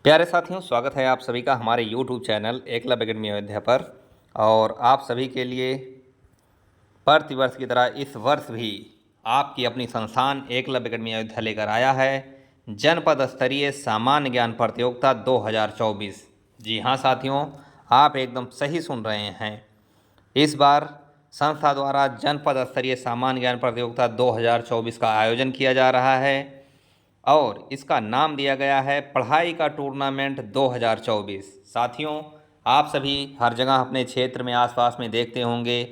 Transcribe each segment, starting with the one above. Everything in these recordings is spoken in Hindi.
प्यारे साथियों, स्वागत है आप सभी का हमारे YouTube channel Eklavya academy Ayodhya पर। और आप सभी के लिए प्रतिवर्ष की तरह इस वर्ष भी आपकी अपनी संस्थान एकलव्य अकेडमी अयोध्या लेकर आया है जनपद स्तरीय सामान्य ज्ञान प्रतियोगिता 2024। जी हाँ साथियों, आप एकदम सही सुन रहे हैं। इस बार संस्था द्वारा जनपद स्तरीय सामान्य ज्ञान प्रतियोगिता 2024 का आयोजन किया जा रहा है और इसका नाम दिया गया है पढ़ाई का टूर्नामेंट 2024। साथियों, आप सभी हर जगह अपने क्षेत्र में आसपास में देखते होंगे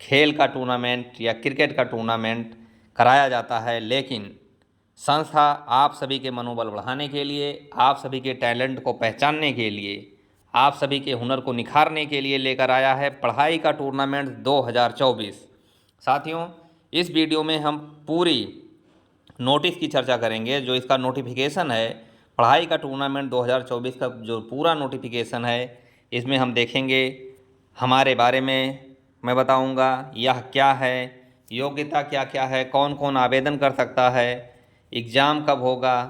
खेल का टूर्नामेंट या क्रिकेट का टूर्नामेंट कराया जाता है, लेकिन संस्था आप सभी के मनोबल बढ़ाने के लिए, आप सभी के टैलेंट को पहचानने के लिए, आप सभी के हुनर को निखारने के लिए लेकर आया है पढ़ाई का टूर्नामेंट 2024। साथियों, इस वीडियो में हम पूरी नोटिस की चर्चा करेंगे। जो इसका नोटिफिकेशन है, पढ़ाई का टूर्नामेंट 2024 का जो पूरा नोटिफिकेशन है, इसमें हम देखेंगे हमारे बारे में मैं बताऊंगा यह क्या है, योग्यता क्या क्या है, कौन कौन आवेदन कर सकता है, एग्ज़ाम कब होगा,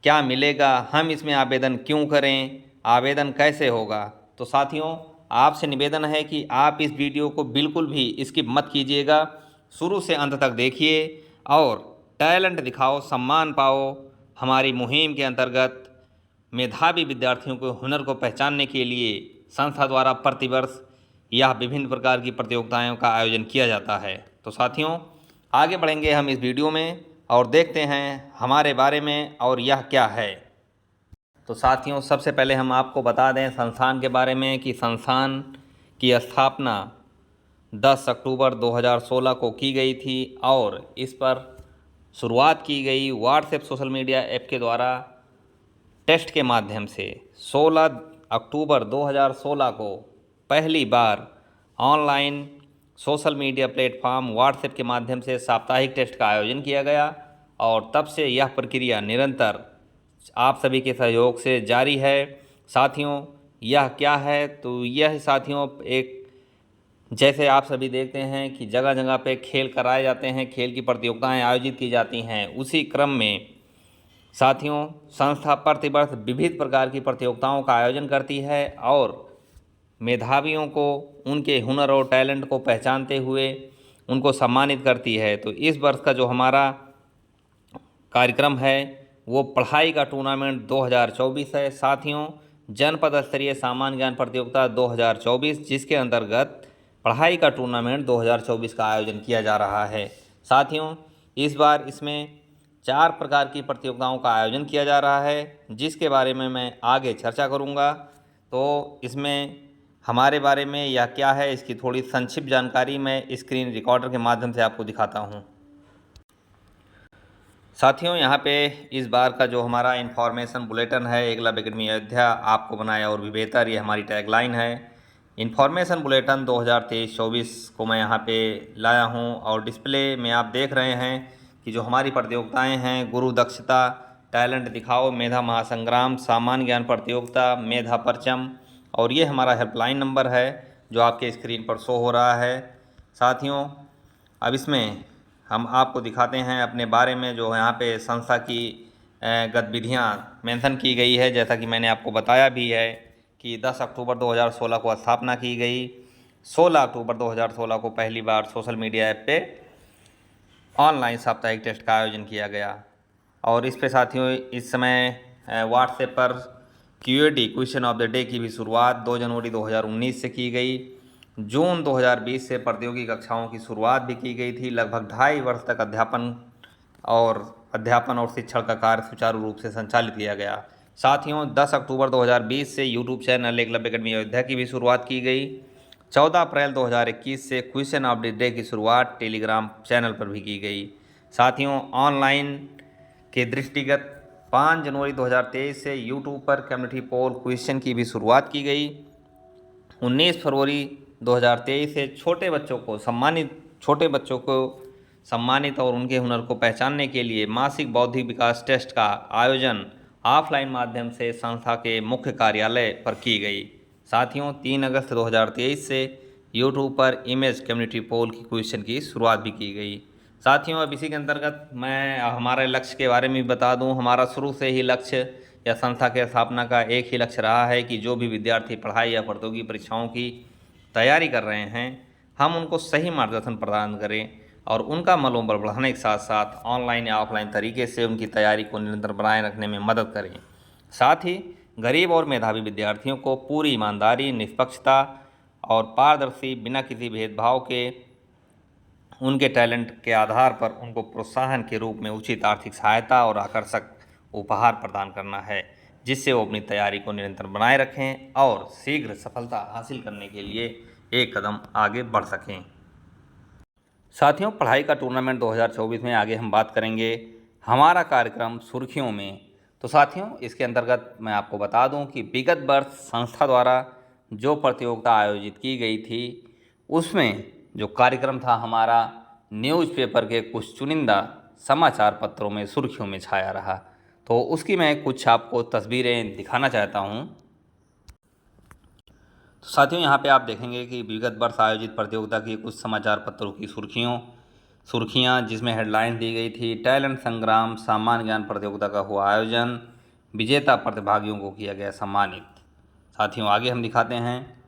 क्या मिलेगा, हम इसमें आवेदन क्यों करें, आवेदन कैसे होगा। तो साथियों, आपसे निवेदन है कि आप इस वीडियो को बिल्कुल भी स्किप मत कीजिएगा, शुरू से अंत तक देखिए और टैलेंट दिखाओ, सम्मान पाओ। हमारी मुहिम के अंतर्गत मेधावी विद्यार्थियों को हुनर को पहचानने के लिए संस्था द्वारा प्रतिवर्ष यह विभिन्न प्रकार की प्रतियोगिताओं का आयोजन किया जाता है। तो साथियों, आगे बढ़ेंगे हम इस वीडियो में और देखते हैं हमारे बारे में और यह क्या है। तो साथियों, सबसे पहले हम आपको बता दें संस्थान के बारे में कि संस्थान की स्थापना 10 अक्टूबर 2016 को की गई थी और इस पर शुरुआत की गई व्हाट्सएप सोशल मीडिया ऐप के द्वारा टेस्ट के माध्यम से। 16 अक्टूबर 2016 को पहली बार online social media platform WhatsApp के माध्यम से साप्ताहिक टेस्ट का आयोजन किया गया और तब से यह प्रक्रिया निरंतर आप सभी के सहयोग से जारी है। साथियों, यह क्या है? तो यह साथियों एक, जैसे आप सभी देखते हैं कि जगह जगह पे खेल कराए जाते हैं, खेल की प्रतियोगिताएं आयोजित की जाती हैं, उसी क्रम में साथियों संस्था प्रतिवर्ष विविध प्रकार की प्रतियोगिताओं का आयोजन करती है और मेधावियों को उनके हुनर और टैलेंट को पहचानते हुए उनको सम्मानित करती है। तो इस वर्ष का जो हमारा कार्यक्रम है वो पढ़ाई का टूर्नामेंट 2024 है। साथियों, जनपद स्तरीय सामान्य ज्ञान प्रतियोगिता 2024, जिसके अंतर्गत पढ़ाई का टूर्नामेंट 2024 का आयोजन किया जा रहा है। साथियों, इस बार इसमें 4 प्रकार की प्रतियोगिताओं का आयोजन किया जा रहा है, जिसके बारे में मैं आगे चर्चा करूंगा। तो इसमें हमारे बारे में यह क्या है, इसकी थोड़ी संक्षिप्त जानकारी मैं स्क्रीन रिकॉर्डर के माध्यम से आपको दिखाता हूं। साथियों, यहाँ पे इस बार का जो हमारा इन्फॉर्मेशन बुलेटिन है एकलव्य अकेडमी अयोध्या आपको बनाया और भी बेहतर, ये हमारी टैगलाइन है। इन्फॉर्मेशन बुलेटिन 2023-24 को मैं यहाँ पे लाया हूँ और डिस्प्ले में आप देख रहे हैं कि जो हमारी प्रतियोगिताएं हैं, गुरु दक्षता, टैलेंट दिखाओ, मेधा महासंग्राम, सामान्य ज्ञान प्रतियोगिता, मेधा परचम, और ये हमारा हेल्पलाइन नंबर है जो आपके स्क्रीन पर शो हो रहा है। साथियों, अब इसमें हम आपको दिखाते हैं अपने बारे में, जो यहाँ पे संस्था की गतिविधियाँ मेंशन की गई है। जैसा कि मैंने आपको बताया भी है कि 10 अक्टूबर 2016 को स्थापना की गई, 16 अक्टूबर 2016 को पहली बार सोशल मीडिया ऐप पे ऑनलाइन साप्ताहिक टेस्ट का आयोजन किया गया और इस पे साथियों इस समय व्हाट्सएप पर क्यूएडी क्वेश्चन ऑफ द डे की भी शुरुआत 2 जनवरी 2019 से की गई। जून 2020 से प्रतियोगी कक्षाओं की शुरुआत भी की गई थी। लगभग 2.5 वर्ष तक अध्यापन और शिक्षण का कार्य सुचारू रूप से संचालित किया गया। साथियों, 10 अक्टूबर 2020 से YouTube channel Eklavya academy Ayodhya की भी शुरुआत की गई। 14 अप्रैल 2021 से क्वेश्चन ऑफ द डे की शुरुआत टेलीग्राम चैनल पर भी की गई। साथियों, ऑनलाइन के दृष्टिगत 5 जनवरी 2023 से यूट्यूब पर कम्युनिटी पोल क्वेश्चन की भी शुरुआत की गई। 19 फरवरी 2023 से छोटे बच्चों को सम्मानित और उनके हुनर को पहचानने के लिए मासिक बौद्धिक विकास टेस्ट का आयोजन ऑफलाइन माध्यम से संस्था के मुख्य कार्यालय पर की गई। साथियों, 3 अगस्त 2023 से यूट्यूब पर इमेज कम्युनिटी पोल की क्वेश्चन की शुरुआत भी की गई। साथियों, अब इसी के अंतर्गत मैं हमारे लक्ष्य के बारे में बता दूं। हमारा शुरू से ही लक्ष्य या संस्था के स्थापना का एक ही लक्ष्य रहा है कि जो भी विद्यार्थी पढ़ाई या प्रतियोगी परीक्षाओं की तैयारी कर रहे हैं, हम उनको सही मार्गदर्शन प्रदान करें और उनका मनोबल बढ़ाने के साथ साथ ऑनलाइन या ऑफलाइन तरीके से उनकी तैयारी को निरंतर बनाए रखने में मदद करें। साथ ही गरीब और मेधावी विद्यार्थियों को पूरी ईमानदारी, निष्पक्षता और पारदर्शी, बिना किसी भेदभाव के उनके टैलेंट के आधार पर उनको प्रोत्साहन के रूप में उचित आर्थिक सहायता और आकर्षक उपहार प्रदान करना है, जिससे वो अपनी तैयारी को निरंतर बनाए रखें और शीघ्र सफलता हासिल करने के लिए एक कदम आगे बढ़ सकें। साथियों, पढ़ाई का टूर्नामेंट 2024 में आगे हम बात करेंगे। हमारा कार्यक्रम सुर्खियों में। तो साथियों, इसके अंतर्गत मैं आपको बता दूं कि विगत वर्ष संस्था द्वारा जो प्रतियोगिता आयोजित की गई थी, उसमें जो कार्यक्रम था हमारा न्यूज़पेपर के कुछ चुनिंदा समाचार पत्रों में सुर्खियों में छाया रहा। तो उसकी मैं कुछ आपको तस्वीरें दिखाना चाहता हूं। तो साथियों, यहाँ पे आप देखेंगे कि विगत वर्ष आयोजित प्रतियोगिता की कुछ समाचार पत्रों की सुर्खियाँ जिसमें हेडलाइन दी गई थी, टैलेंट संग्राम सामान्य ज्ञान प्रतियोगिता का हुआ आयोजन, विजेता प्रतिभागियों को किया गया सम्मानित। साथियों, आगे हम दिखाते हैं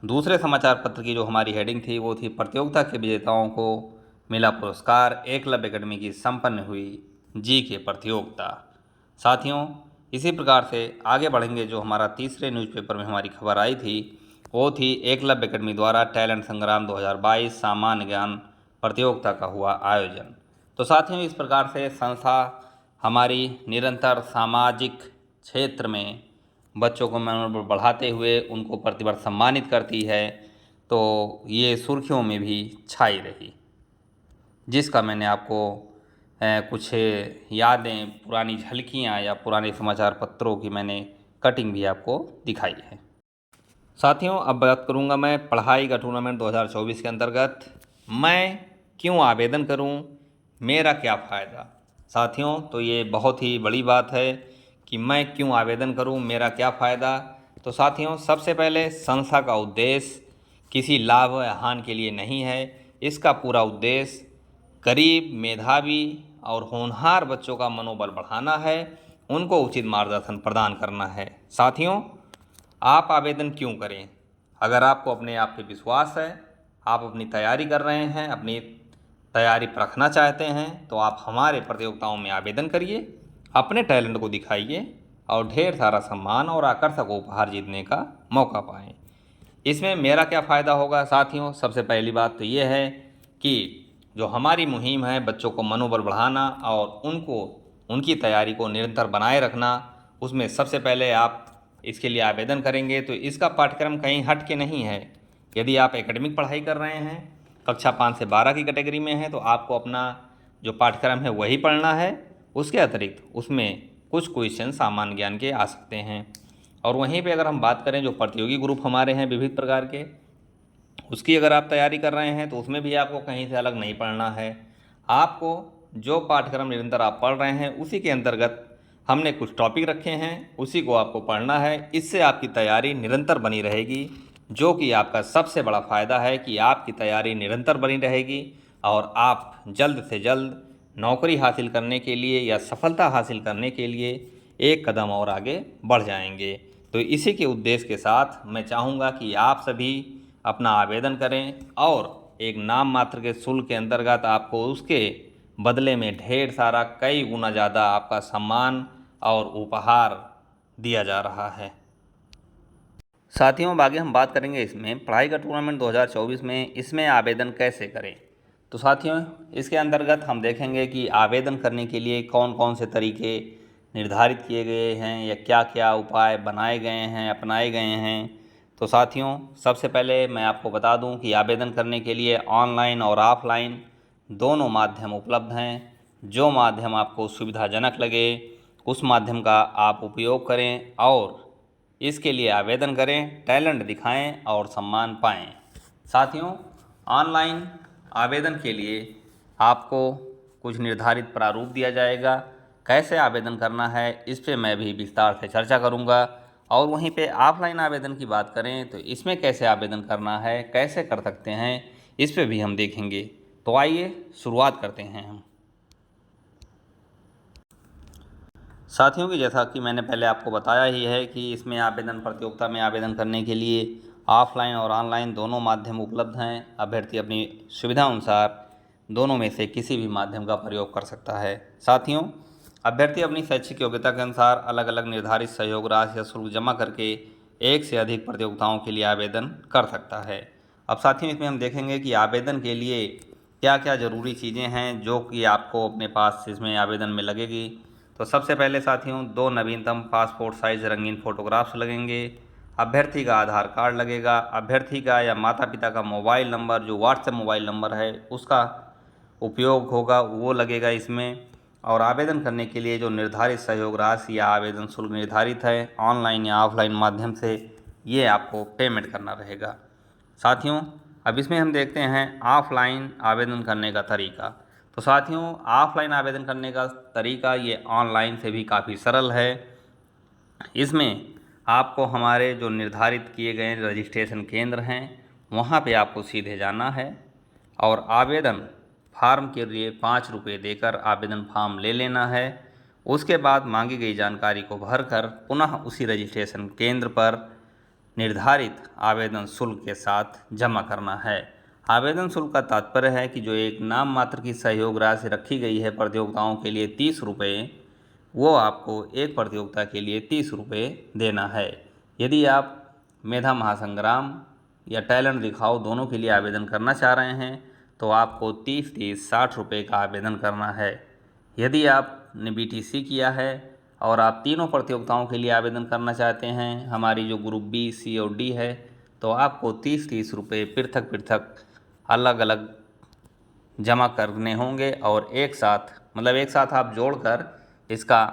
दूसरे समाचार पत्र की जो हमारी हेडिंग थी वो थी, प्रतियोगिता के विजेताओं को मिला पुरस्कार, एकलव्य एकेडमी की संपन्न हुई GK प्रतियोगिता। साथियों, इसी प्रकार से आगे बढ़ेंगे। जो हमारा तीसरे न्यूज़पेपर में हमारी खबर आई थी वो थी, एकलव्य एकेडमी द्वारा टैलेंट संग्राम 2022 सामान्य ज्ञान प्रतियोगिता का हुआ आयोजन। तो साथियों, इस प्रकार से संस्था हमारी निरंतर सामाजिक क्षेत्र में बच्चों को मनोबल बढ़ाते हुए उनको प्रतिवर्ष सम्मानित करती है। तो ये सुर्खियों में भी छाई रही, जिसका मैंने आपको कुछ यादें, पुरानी झलकियाँ या पुराने समाचार पत्रों की मैंने कटिंग भी आपको दिखाई है। साथियों, अब बात करूंगा मैं पढ़ाई का टूर्नामेंट 2024 के अंतर्गत मैं क्यों आवेदन करूं, मेरा क्या फ़ायदा। साथियों, तो ये बहुत ही बड़ी बात है कि मैं क्यों आवेदन करूं, मेरा क्या फ़ायदा। तो साथियों, सबसे पहले संस्था का उद्देश्य किसी लाभ या हानि के लिए नहीं है। इसका पूरा उद्देश्य गरीब, मेधावी और होनहार बच्चों का मनोबल बढ़ाना है, उनको उचित मार्गदर्शन प्रदान करना है। साथियों, आप आवेदन क्यों करें? अगर आपको अपने आप पे विश्वास है, आप अपनी तैयारी कर रहे हैं, अपनी तैयारी परखना चाहते हैं, तो आप हमारे प्रतियोगिताओं में आवेदन करिए, अपने टैलेंट को दिखाइए और ढेर सारा सम्मान और आकर्षक उपहार जीतने का मौका पाएं। इसमें मेरा क्या फ़ायदा होगा? साथियों, सबसे पहली बात तो ये है कि जो हमारी मुहिम है बच्चों को मनोबल बढ़ाना और उनको उनकी तैयारी को निरंतर बनाए रखना, उसमें सबसे पहले आप इसके लिए आवेदन करेंगे तो इसका पाठ्यक्रम कहीं हट के नहीं है। यदि आप एकेडमिक पढ़ाई कर रहे हैं, कक्षा 5 से 12 की कैटेगरी में हैं, तो आपको अपना जो पाठ्यक्रम है वही पढ़ना है। उसके अतिरिक्त उसमें कुछ क्वेश्चन सामान्य ज्ञान के आ सकते हैं। और वहीं पे अगर हम बात करें जो प्रतियोगी ग्रुप हमारे हैं विविध प्रकार के, उसकी अगर आप तैयारी कर रहे हैं तो उसमें भी आपको कहीं से अलग नहीं पढ़ना है। आपको जो पाठ्यक्रम निरंतर आप पढ़ रहे हैं उसी के अंतर्गत हमने कुछ टॉपिक रखे हैं, उसी को आपको पढ़ना है। इससे आपकी तैयारी निरंतर बनी रहेगी, जो कि आपका सबसे बड़ा फ़ायदा है कि आपकी तैयारी निरंतर बनी रहेगी और आप जल्द से जल्द नौकरी हासिल करने के लिए या सफलता हासिल करने के लिए एक कदम और आगे बढ़ जाएंगे। तो इसी के उद्देश्य के साथ मैं चाहूँगा कि आप सभी अपना आवेदन करें और एक नाम मात्र के शुल्क के अंतर्गत आपको उसके बदले में ढेर सारा, कई गुना ज़्यादा आपका सम्मान और उपहार दिया जा रहा है। साथियों, अब आगे हम बात करेंगे इसमें पढ़ाई का टूर्नामेंट 2024 में इसमें आवेदन कैसे करें। तो साथियों, इसके अंतर्गत हम देखेंगे कि आवेदन करने के लिए कौन कौन से तरीके निर्धारित किए गए हैं या क्या क्या उपाय बनाए गए हैं, अपनाए गए हैं। तो साथियों, सबसे पहले मैं आपको बता दूं कि आवेदन करने के लिए ऑनलाइन और ऑफलाइन दोनों माध्यम उपलब्ध हैं। जो माध्यम आपको सुविधाजनक लगे उस माध्यम का आप उपयोग करें और इसके लिए आवेदन करें, टैलेंट दिखाएं और सम्मान पाएं। साथियों, ऑनलाइन आवेदन के लिए आपको कुछ निर्धारित प्रारूप दिया जाएगा। कैसे आवेदन करना है इस पे मैं भी विस्तार से चर्चा करूंगा। और वहीं पे ऑफलाइन आवेदन की बात करें तो इसमें कैसे आवेदन करना है, कैसे कर सकते हैं, इस पे भी हम देखेंगे। तो आइए शुरुआत करते हैं हम। साथियों की जैसा कि मैंने पहले आपको बताया ही है कि इसमें आवेदन प्रतियोगिता में आवेदन करने के लिए ऑफलाइन और ऑनलाइन दोनों माध्यम उपलब्ध हैं। अभ्यर्थी अपनी सुविधा अनुसार दोनों में से किसी भी माध्यम का प्रयोग कर सकता है। साथियों, अभ्यर्थी अपनी शैक्षिक योग्यता के अनुसार अलग अलग निर्धारित सहयोग राशि या शुल्क जमा करके एक से अधिक प्रतियोगिताओं के लिए आवेदन कर सकता है। अब साथियों, इसमें हम देखेंगे कि आवेदन के लिए क्या क्या ज़रूरी चीज़ें हैं जो कि आपको अपने पास इसमें आवेदन में लगेगी। तो सबसे पहले साथियों, 2 नवीनतम पासपोर्ट साइज रंगीन फोटोग्राफ्स लगेंगे। अभ्यर्थी का आधार कार्ड लगेगा। अभ्यर्थी का या माता पिता का मोबाइल नंबर, जो व्हाट्सएप मोबाइल नंबर है उसका उपयोग होगा, वो लगेगा इसमें। और आवेदन करने के लिए जो निर्धारित सहयोग राशि या आवेदन शुल्क निर्धारित है ऑनलाइन या ऑफलाइन माध्यम से, ये आपको पेमेंट करना रहेगा। साथियों, अब इसमें हम देखते हैं ऑफलाइन आवेदन करने का तरीका। तो साथियों, ऑफलाइन आवेदन करने का तरीका ये ऑनलाइन से भी काफ़ी सरल है। इसमें आपको हमारे जो निर्धारित किए गए रजिस्ट्रेशन केंद्र हैं वहाँ पे आपको सीधे जाना है और आवेदन फार्म के लिए 5 रुपये देकर आवेदन फार्म ले लेना है। उसके बाद मांगी गई जानकारी को भरकर पुनः उसी रजिस्ट्रेशन केंद्र पर निर्धारित आवेदन शुल्क के साथ जमा करना है। आवेदन शुल्क का तात्पर्य है कि जो एक नाम मात्र की सहयोग राशि रखी गई है प्रतियोगिताओं के लिए 30 रुपये, वो आपको एक प्रतियोगिता के लिए 30 रुपये देना है। यदि आप मेधा महासंग्राम या टैलेंट दिखाओ दोनों के लिए आवेदन करना चाह रहे हैं तो आपको 30-30 60 रुपये का आवेदन करना है। यदि आपने BTC किया है और आप तीनों प्रतियोगिताओं के लिए आवेदन करना चाहते हैं, हमारी जो ग्रुप B, C और D है, तो आपको 30-30 रुपये पृथक पृथक अलग अलग जमा करने होंगे और एक साथ आप जोड़कर इसका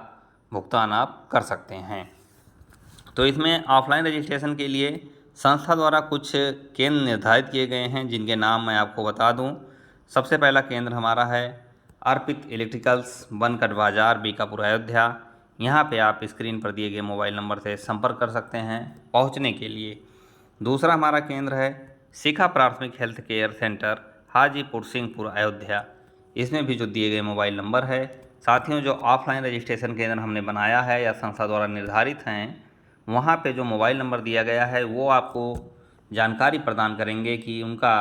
भुगतान आप कर सकते हैं। तो इसमें ऑफलाइन रजिस्ट्रेशन के लिए संस्था द्वारा कुछ केंद्र निर्धारित किए गए हैं जिनके नाम मैं आपको बता दूं। सबसे पहला केंद्र हमारा है अर्पित इलेक्ट्रिकल्स, बनकट बाजार, बीकापुर, अयोध्या। यहाँ पे आप स्क्रीन पर दिए गए मोबाइल नंबर से संपर्क कर सकते हैं पहुँचने के लिए। दूसरा हमारा केंद्र है शिखा प्राथमिक health care centre, Hajipur, Singhpur, Ayodhya. इसमें भी जो दिए गए मोबाइल नंबर है। साथियों, जो ऑफलाइन रजिस्ट्रेशन केंद्र हमने बनाया है या संस्था द्वारा निर्धारित हैं, वहाँ पे जो मोबाइल नंबर दिया गया है वो आपको जानकारी प्रदान करेंगे कि उनका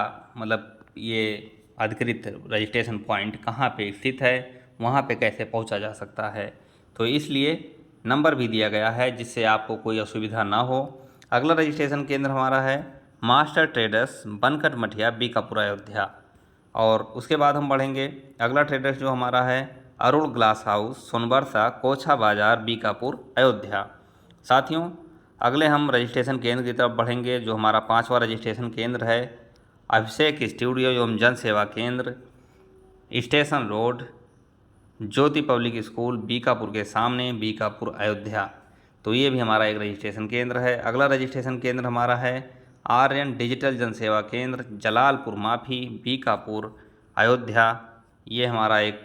ये अधिकृत रजिस्ट्रेशन पॉइंट कहाँ पे स्थित है, वहाँ पे कैसे पहुँचा जा सकता है। तो इसलिए नंबर भी दिया गया है जिससे आपको कोई असुविधा ना हो। अगला रजिस्ट्रेशन केंद्र हमारा है मास्टर ट्रेडर्स, बनकट मठिया, बीकापुर, अयोध्या। और उसके बाद हम बढ़ेंगे, अगला ट्रेडर्स जो हमारा है अरुण ग्लास हाउस, सोनबरसा, कोछा बाजार, बीकापुर, अयोध्या। साथियों, अगले हम रजिस्ट्रेशन केंद्र की तरफ बढ़ेंगे जो हमारा 5वां रजिस्ट्रेशन केंद्र है अभिषेक स्टूडियो एवं जन सेवा केंद्र, स्टेशन रोड, ज्योति पब्लिक स्कूल, बीकापुर के सामने, बीकापुर, अयोध्या। तो ये भी हमारा एक रजिस्ट्रेशन केंद्र है। अगला रजिस्ट्रेशन केंद्र हमारा है आर्यन डिजिटल जन सेवा केंद्र, जलालपुर माफी, बीकापुर, अयोध्या। ये हमारा एक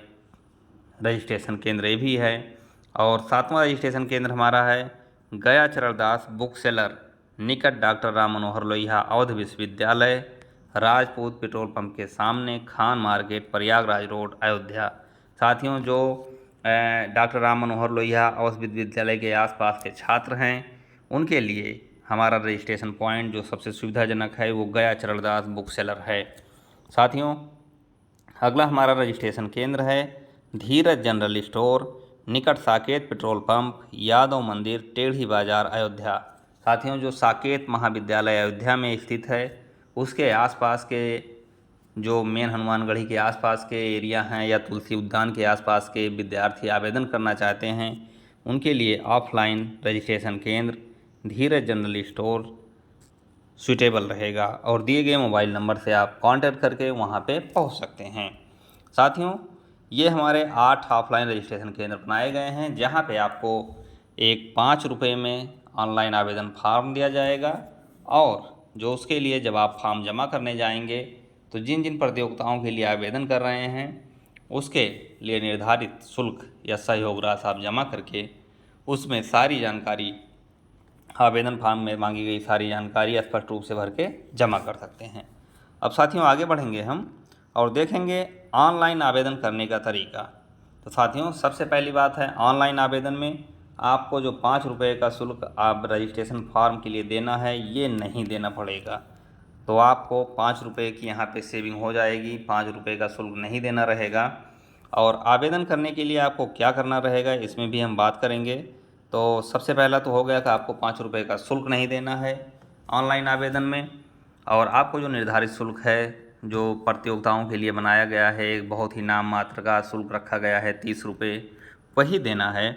रजिस्ट्रेशन केंद्र ये भी है। और 7वां रजिस्ट्रेशन केंद्र हमारा है गया चरणदास बुक सेलर, निकट डॉक्टर राम मनोहर लोहिया, अवध विश्वविद्यालय, राजपूत पेट्रोल पंप के सामने, खान मार्केट, प्रयागराज रोड, अयोध्या। साथियों, जो डॉक्टर राम मनोहर लोहिया अवध विश्वविद्यालय के आसपास के छात्र हैं उनके लिए हमारा रजिस्ट्रेशन पॉइंट जो सबसे सुविधाजनक है वो गया चरणदास बुक सेलर है। साथियों, अगला हमारा रजिस्ट्रेशन केंद्र है धीरज जनरल स्टोर, निकट साकेत पेट्रोल पंप, यादव मंदिर, टेढ़ी बाजार, अयोध्या। साथियों, जो साकेत महाविद्यालय अयोध्या में स्थित है उसके आसपास के जो मेन हनुमानगढ़ी के आसपास के एरिया हैं या तुलसी उद्यान के आसपास के विद्यार्थी आवेदन करना चाहते हैं उनके लिए ऑफलाइन रजिस्ट्रेशन केंद्र धीरज जनरल स्टोर सूटेबल रहेगा और दिए गए मोबाइल नंबर से आप कांटेक्ट करके वहां पे पहुंच सकते हैं। साथियों, ये हमारे 8 ऑफलाइन रजिस्ट्रेशन केंद्र बनाए गए हैं जहां पे आपको एक 5 रुपये में ऑनलाइन आवेदन फार्म दिया जाएगा और जो उसके लिए जब आप फॉर्म जमा करने जाएंगे तो जिन जिन प्रतियोगिताओं के लिए आवेदन कर रहे हैं उसके लिए निर्धारित शुल्क या सहयोग राशि आप जमा करके उसमें सारी जानकारी, आवेदन फार्म में मांगी गई सारी जानकारी स्पष्ट रूप से भर के जमा कर सकते हैं। अब साथियों, आगे बढ़ेंगे हम और देखेंगे ऑनलाइन आवेदन करने का तरीका। तो साथियों, सबसे पहली बात है, ऑनलाइन आवेदन में आपको जो 5 रुपये का शुल्क आप रजिस्ट्रेशन फॉर्म के लिए देना है, ये नहीं देना पड़ेगा। तो आपको 5 रुपये की यहाँ पे सेविंग हो जाएगी, 5 रुपये का शुल्क नहीं देना रहेगा। और आवेदन करने के लिए आपको क्या करना रहेगा, इसमें भी हम बात करेंगे। तो सबसे पहला तो हो गया कि आपको 5 रुपये का शुल्क नहीं देना है ऑनलाइन आवेदन में, और आपको जो निर्धारित शुल्क है, जो प्रतियोगिताओं के लिए बनाया गया है, एक बहुत ही नाम मात्र का शुल्क रखा गया है 30 रुपये, वही देना है।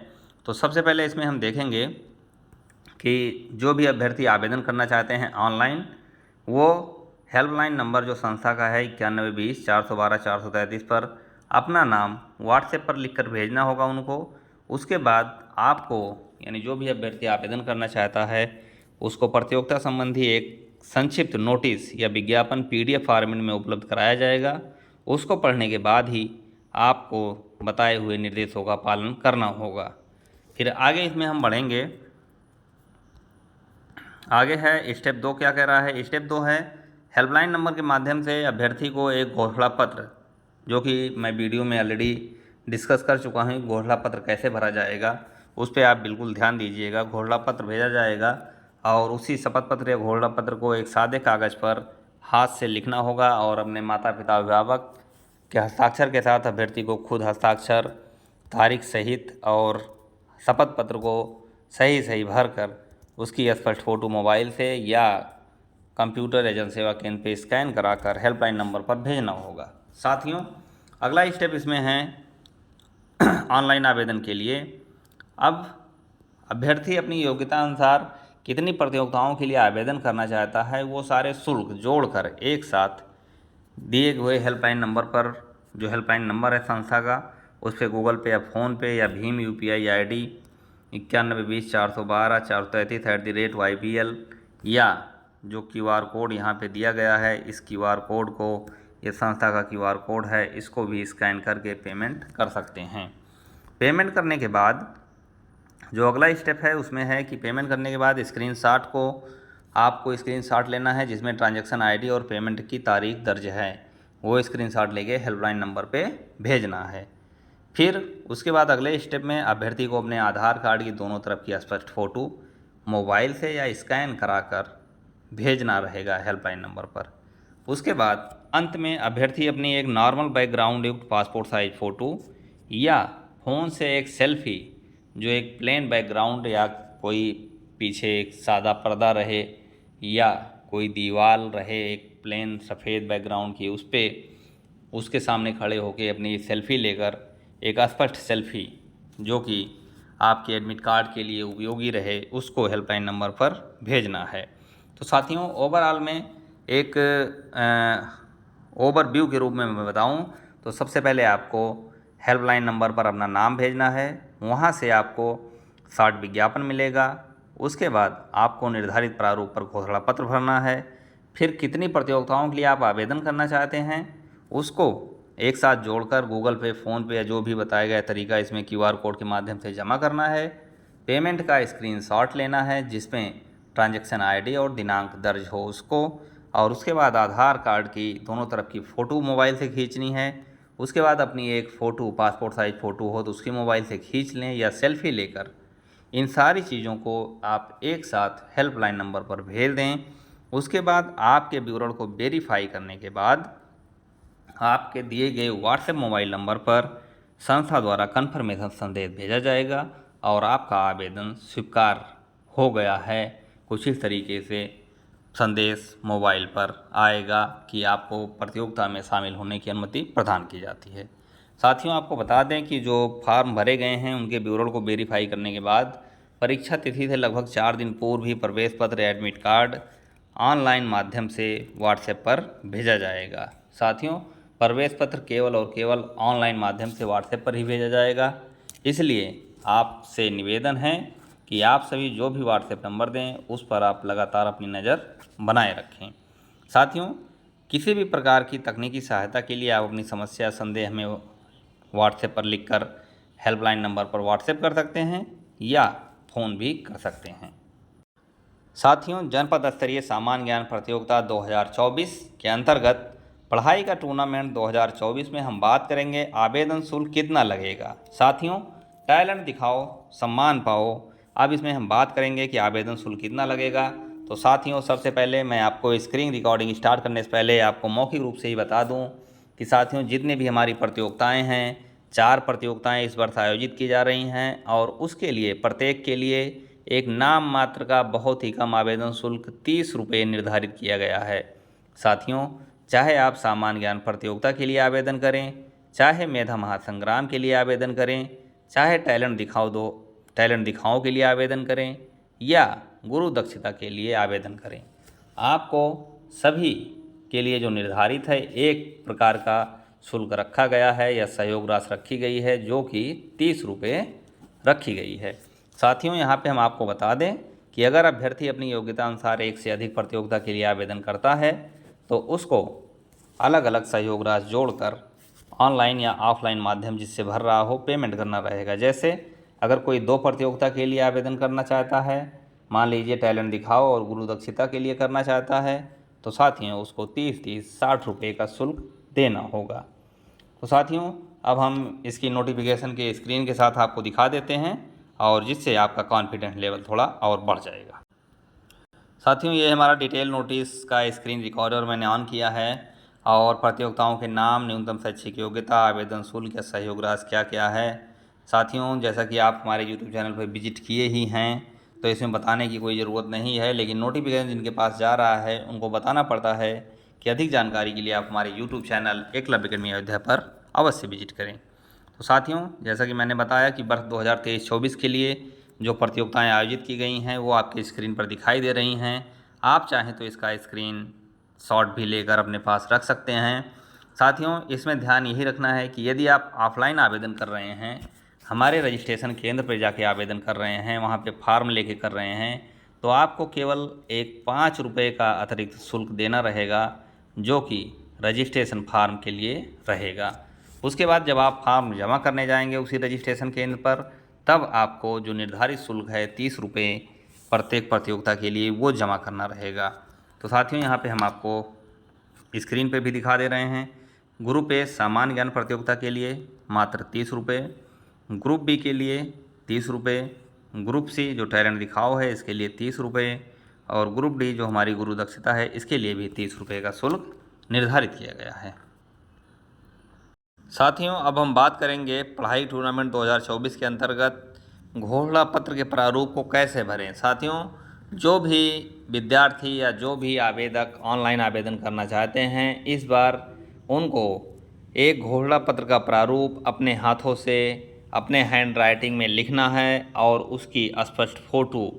तो सबसे पहले इसमें हम देखेंगे कि जो भी अभ्यर्थी आवेदन करना चाहते हैं ऑनलाइन, वो हेल्पलाइन नंबर जो संस्था का है 9120 412 433 पर अपना नाम व्हाट्सएप पर लिखकर भेजना होगा उनको। उसके बाद आपको, यानी जो भी अभ्यर्थी आवेदन करना चाहता है, उसको प्रतियोगिता संबंधी एक संक्षिप्त नोटिस या विज्ञापन PDF फॉर्मेट में उपलब्ध कराया जाएगा। उसको पढ़ने के बाद ही आपको बताए हुए निर्देशों का पालन करना होगा। फिर आगे इसमें हम बढ़ेंगे। आगे है स्टेप 2, क्या कह रहा है। स्टेप 2 है, हेल्पलाइन नंबर के माध्यम से अभ्यर्थी को एक घोषणा पत्र, जो कि मैं वीडियो में ऑलरेडी डिस्कस कर चुका हूँ, घोषणा पत्र कैसे भरा जाएगा, उस पर आप बिल्कुल ध्यान दीजिएगा। घोषणा पत्र भेजा जाएगा और उसी शपथ पत्र या घोषणा पत्र को एक सादे कागज़ पर हाथ से लिखना होगा और अपने माता पिता अभिभावक के हस्ताक्षर के साथ अभ्यर्थी को खुद हस्ताक्षर, तारीख सहित और शपथ पत्र को सही सही भर कर उसकी स्पष्ट फ़ोटो मोबाइल से या कंप्यूटर या जनसेवा केंद्र पे स्कैन कराकर हेल्पलाइन नंबर पर भेजना होगा। साथियों, अगला स्टेप इसमें है ऑनलाइन आवेदन के लिए। अब अभ्यर्थी अपनी योग्यता अनुसार कितनी प्रतियोगिताओं के लिए आवेदन करना चाहता है, वो सारे शुल्क जोड़कर एक साथ दिए हुए हेल्पलाइन नंबर पर, जो हेल्पलाइन नंबर है संस्था का, उस पर गूगल पे या फ़ोन पे या भीम UPI ID 9120 412 433 या जो QR कोड यहाँ पे दिया गया है, इस QR कोड को, ये संस्था का QR कोड है, इसको भी स्कैन करके पेमेंट कर सकते हैं। पेमेंट करने के बाद जो अगला स्टेप है उसमें है कि पेमेंट करने के बाद स्क्रीनशॉट को आपको स्क्रीनशॉट लेना है, जिसमें ट्रांजैक्शन ID और पेमेंट की तारीख दर्ज है। वो स्क्रीनशॉट लेके हेल्पलाइन नंबर पे भेजना है। फिर उसके बाद अगले स्टेप में अभ्यर्थी को अपने आधार कार्ड की दोनों तरफ की स्पष्ट फ़ोटो मोबाइल से या स्कैन कराकर भेजना रहेगा हेल्पलाइन नंबर पर। उसके बाद अंत में अभ्यर्थी अपनी एक नॉर्मल बैकग्राउंड युक्त पासपोर्ट साइज फ़ोटो या फ़ोन से एक सेल्फ़ी, जो एक प्लेन बैकग्राउंड या कोई पीछे एक सादा पर्दा रहे या कोई दीवार रहे एक प्लेन सफ़ेद बैकग्राउंड की, उस पर उसके सामने खड़े होकर अपनी सेल्फ़ी लेकर एक स्पष्ट सेल्फ़ी, जो कि आपके एडमिट कार्ड के लिए उपयोगी रहे, उसको हेल्पलाइन नंबर पर भेजना है। तो साथियों, ओवरऑल में एक ओवरव्यू के रूप में मैं बताऊं तो सबसे पहले आपको हेल्पलाइन नंबर पर अपना नाम भेजना है, वहां से आपको शॉर्ट विज्ञापन मिलेगा। उसके बाद आपको निर्धारित प्रारूप पर घोषणा पत्र भरना है। फिर कितनी प्रतियोगिताओं के लिए आप आवेदन करना चाहते हैं, उसको एक साथ जोड़कर गूगल पे, फ़ोन पे या जो भी बताया गया तरीका, इसमें QR कोड के माध्यम से जमा करना है। पेमेंट का स्क्रीनशॉट लेना है, जिसमें ट्रांजैक्शन ID और दिनांक दर्ज हो उसको, और उसके बाद आधार कार्ड की दोनों तरफ की फ़ोटो मोबाइल से खींचनी है। उसके बाद अपनी एक फ़ोटो, पासपोर्ट साइज़ फ़ोटो हो तो उसकी मोबाइल से खींच लें या सेल्फ़ी लेकर इन सारी चीज़ों को आप एक साथ हेल्पलाइन नंबर पर भेज दें। उसके बाद आपके विवरण को वेरीफाई करने के बाद आपके दिए गए व्हाट्सएप मोबाइल नंबर पर संस्था द्वारा कन्फर्मेशन संदेश भेजा जाएगा और आपका आवेदन स्वीकार हो गया है, कुछ इस तरीके से संदेश मोबाइल पर आएगा कि आपको प्रतियोगिता में शामिल होने की अनुमति प्रदान की जाती है। साथियों, आपको बता दें कि जो फॉर्म भरे गए हैं उनके विवरण को वेरीफाई करने के बाद परीक्षा तिथि से लगभग 4 दिन पूर्व ही प्रवेश पत्र, एडमिट कार्ड ऑनलाइन माध्यम से व्हाट्सएप पर भेजा जाएगा। साथियों, प्रवेश पत्र केवल और केवल ऑनलाइन माध्यम से व्हाट्सएप पर ही भेजा जाएगा, इसलिए आपसे निवेदन है कि आप सभी जो भी व्हाट्सएप नंबर दें उस पर आप लगातार अपनी नज़र बनाए रखें। साथियों, किसी भी प्रकार की तकनीकी सहायता के लिए आप अपनी समस्या, संदेह में व्हाट्सएप पर लिखकर हेल्पलाइन नंबर पर व्हाट्सएप कर सकते हैं या फ़ोन भी कर सकते हैं। साथियों, जनपद स्तरीय सामान्य ज्ञान प्रतियोगिता 2024 के अंतर्गत पढ़ाई का टूर्नामेंट 2024 में हम बात करेंगे आवेदन शुल्क कितना लगेगा। साथियों, टैलेंट दिखाओ सम्मान पाओ, अब इसमें हम बात करेंगे कि आवेदन शुल्क कितना लगेगा। तो साथियों, सबसे पहले मैं आपको स्क्रीन रिकॉर्डिंग स्टार्ट करने से पहले आपको मौखिक रूप से ही बता दूं कि साथियों, जितनी भी हमारी प्रतियोगिताएं हैं, 4 प्रतियोगिताएं इस वर्ष आयोजित की जा रही हैं और उसके लिए प्रत्येक के लिए एक नाम मात्र का बहुत ही कम आवेदन शुल्क 30 रुपये निर्धारित किया गया है। साथियों, चाहे आप सामान्य ज्ञान प्रतियोगिता के लिए आवेदन करें, चाहे मेधा महासंग्राम के लिए आवेदन करें, चाहे टैलेंट दिखाओ के लिए आवेदन करें या गुरु दक्षता के लिए आवेदन करें, आपको सभी के लिए जो निर्धारित है एक प्रकार का शुल्क रखा गया है या सहयोग राशि रखी गई है, जो कि 30 रुपये रखी गई है। साथियों, यहाँ पे हम आपको बता दें कि अगर अभ्यर्थी अपनी योग्यता अनुसार एक से अधिक प्रतियोगिता के लिए आवेदन करता है तो उसको अलग अलग सहयोग राशि जोड़कर ऑनलाइन या ऑफलाइन माध्यम जिससे भर रहा हो पेमेंट करना रहेगा। जैसे अगर कोई 2 प्रतियोगिता के लिए आवेदन करना चाहता है, मान लीजिए टैलेंट दिखाओ और गुरु दक्षता के लिए करना चाहता है, तो साथियों उसको 30-60 रुपये का शुल्क देना होगा। तो साथियों, अब हम इसकी नोटिफिकेशन के स्क्रीन के साथ आपको दिखा देते हैं और जिससे आपका कॉन्फिडेंस लेवल थोड़ा और बढ़ जाएगा। साथियों, ये हमारा डिटेल नोटिस का स्क्रीन रिकॉर्डर मैंने ऑन किया है और प्रतियोगिताओं के नाम, न्यूनतम शैक्षिक योग्यता, आवेदन शुल्क या सहयोग राशि क्या क्या है। साथियों, जैसा कि आप हमारे यूट्यूब चैनल पर विजिट किए ही हैं तो इसमें बताने की कोई ज़रूरत नहीं है, लेकिन नोटिफिकेशन जिनके पास जा रहा है उनको बताना पड़ता है कि अधिक जानकारी के लिए आप हमारे YouTube channel Eklavya academy Ayodhya पर अवश्य विजिट करें। तो साथियों, जैसा कि मैंने बताया कि वर्ष 2023-24 के लिए जो प्रतियोगिताएं आयोजित की गई हैं वो आपके स्क्रीन पर दिखाई दे रही हैं। आप चाहें तो इसका स्क्रीन शॉट भी लेकर अपने पास रख सकते हैं। साथियों, इसमें ध्यान यही रखना है कि यदि आप ऑफलाइन आवेदन कर रहे हैं, हमारे रजिस्ट्रेशन केंद्र पर जाके आवेदन कर रहे हैं, वहाँ पे फॉर्म लेके कर रहे हैं, तो आपको केवल एक 5 रुपये का अतिरिक्त शुल्क देना रहेगा, जो कि रजिस्ट्रेशन फार्म के लिए रहेगा। उसके बाद जब आप फॉर्म जमा करने जाएंगे उसी रजिस्ट्रेशन केंद्र पर, तब आपको जो निर्धारित शुल्क है 30 रुपये प्रत्येक प्रतियोगिता के लिए वो जमा करना रहेगा। तो साथियों, यहाँ पे हम आपको स्क्रीन पे भी दिखा दे रहे हैं। ग्रुप ए सामान्य ज्ञान प्रतियोगिता के लिए मात्र 30 रुपये, ग्रुप बी के लिए 30 रुपये, ग्रुप सी जो टैलेंट दिखाओ है इसके लिए 30 रुपये और ग्रुप डी जो हमारी गुरु दक्षता है इसके लिए भी 30 रुपये का शुल्क निर्धारित किया गया है। साथियों, अब हम बात करेंगे पढ़ाई टूर्नामेंट 2024 के अंतर्गत घोषणा पत्र के प्रारूप को कैसे भरें। साथियों, जो भी विद्यार्थी या जो भी आवेदक ऑनलाइन आवेदन करना चाहते हैं, इस बार उनको एक घोषणा पत्र का प्रारूप अपने हाथों से अपने हैंड राइटिंग में लिखना है और उसकी स्पष्ट फ़ोटो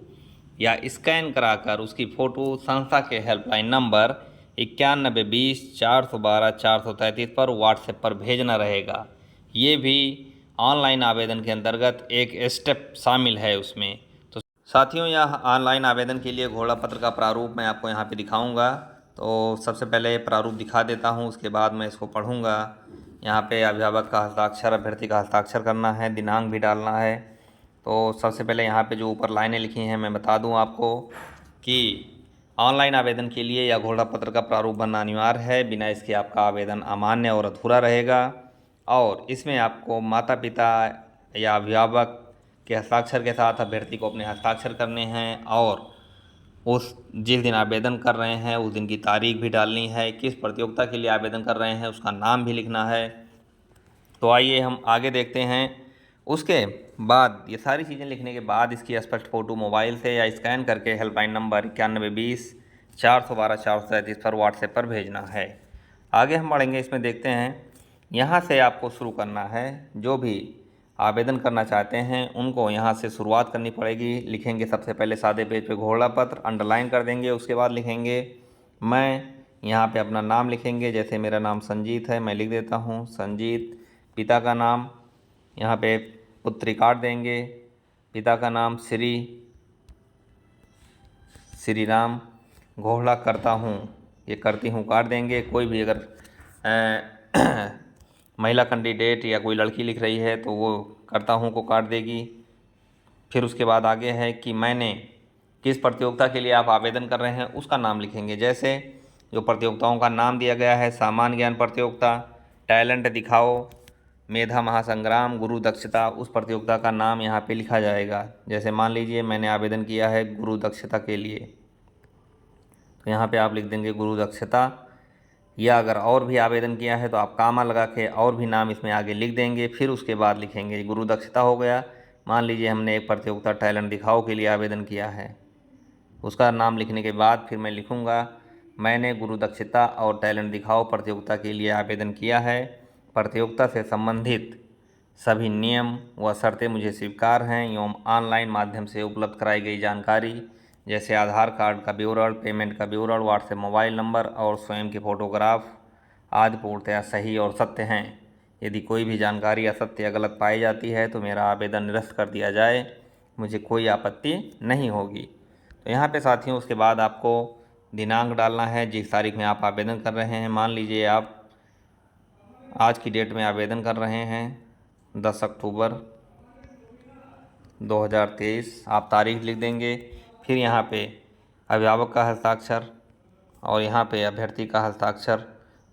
या स्कैन कराकर उसकी फ़ोटो संस्था के हेल्पलाइन नंबर 9120-412-433 पर व्हाट्सएप पर भेजना रहेगा। ये भी ऑनलाइन आवेदन के अंतर्गत एक स्टेप शामिल है उसमें। तो साथियों, यह ऑनलाइन आवेदन के लिए घोषणा पत्र का प्रारूप मैं आपको यहाँ पे दिखाऊंगा। तो सबसे पहले प्रारूप दिखा देता हूँ, उसके बाद मैं इसको पढ़ूँगा। यहाँ पे अभिभावक का हस्ताक्षर, अभ्यर्थी का हस्ताक्षर करना है, दिनांक भी डालना है। तो सबसे पहले यहाँ पे जो ऊपर लाइनें लिखी हैं मैं बता दूँ आपको कि ऑनलाइन आवेदन के लिए या घोषणा पत्र का प्रारूप भरना अनिवार्य है, बिना इसके आपका आवेदन अमान्य और अधूरा रहेगा। और इसमें आपको माता पिता या अभिभावक के हस्ताक्षर के साथ अभ्यर्थी को अपने हस्ताक्षर करने हैं और उस जिस दिन आवेदन कर रहे हैं उस दिन की तारीख भी डालनी है, किस प्रतियोगिता के लिए आवेदन कर रहे हैं उसका नाम भी लिखना है। तो आइए हम आगे देखते हैं। उसके बाद ये सारी चीज़ें लिखने के बाद इसकी स्पष्ट फ़ोटो मोबाइल से या स्कैन करके हेल्पलाइन नंबर 9120-412-433 पर व्हाट्सएप पर भेजना है। आगे हम बढ़ेंगे, इसमें देखते हैं। यहाँ से आपको शुरू करना है, जो भी आवेदन करना चाहते हैं उनको यहाँ से शुरुआत करनी पड़ेगी। लिखेंगे सबसे पहले सादे पेज पे घोषणा पत्र, अंडरलाइन कर देंगे। उसके बाद लिखेंगे मैं, यहाँ पे अपना नाम लिखेंगे। जैसे मेरा नाम संजीत है, मैं लिख देता हूँ संजीत। पिता का नाम यहाँ पे पुत्री काट देंगे, पिता का नाम श्री राम। घोषणा करता हूँ, ये करती हूँ काट देंगे। कोई भी अगर महिला कैंडिडेट या कोई लड़की लिख रही है तो वो करता हूँ को काट देगी। फिर उसके बाद आगे है कि मैंने किस प्रतियोगिता के लिए आप आवेदन कर रहे हैं उसका नाम लिखेंगे। जैसे जो प्रतियोगिताओं का नाम दिया गया है, सामान्य ज्ञान प्रतियोगिता, टैलेंट दिखाओ, मेधा महासंग्राम, गुरु दक्षता, उस प्रतियोगिता का नाम यहाँ पे लिखा जाएगा। जैसे मान लीजिए मैंने आवेदन किया है गुरु दक्षता के लिए, तो यहाँ पे आप लिख देंगे गुरु दक्षता। या अगर और भी आवेदन किया है तो आप कामा लगा के और भी नाम इसमें आगे लिख देंगे, फिर उसके बाद लिखेंगे गुरु दक्षता हो गया। मान लीजिए हमने एक प्रतियोगिता टैलेंट दिखाओ के लिए आवेदन किया है, उसका नाम लिखने के बाद फिर मैं लिखूँगा मैंने गुरु दक्षता और टैलेंट दिखाओ प्रतियोगिता के लिए आवेदन किया है। प्रतियोगिता से संबंधित सभी नियम व शर्तें मुझे स्वीकार हैं एवं ऑनलाइन माध्यम से उपलब्ध कराई गई जानकारी जैसे आधार कार्ड का विवरण, पेमेंट का विवरण, व्हाट्सएप मोबाइल नंबर और स्वयं के फोटोग्राफ आदि पूर्णतः सही और सत्य हैं। यदि कोई भी जानकारी असत्य या गलत पाई जाती है तो मेरा आवेदन निरस्त कर दिया जाए, मुझे कोई आपत्ति नहीं होगी। तो यहाँ पे साथियों उसके बाद आपको दिनांक डालना है, जिस तारीख में आप आवेदन कर रहे हैं। मान लीजिए आप आज की डेट में आवेदन कर रहे हैं 10 अक्टूबर 2023, आप तारीख लिख देंगे। फिर यहाँ पे अभिभावक का हस्ताक्षर और यहाँ पे अभ्यर्थी का हस्ताक्षर,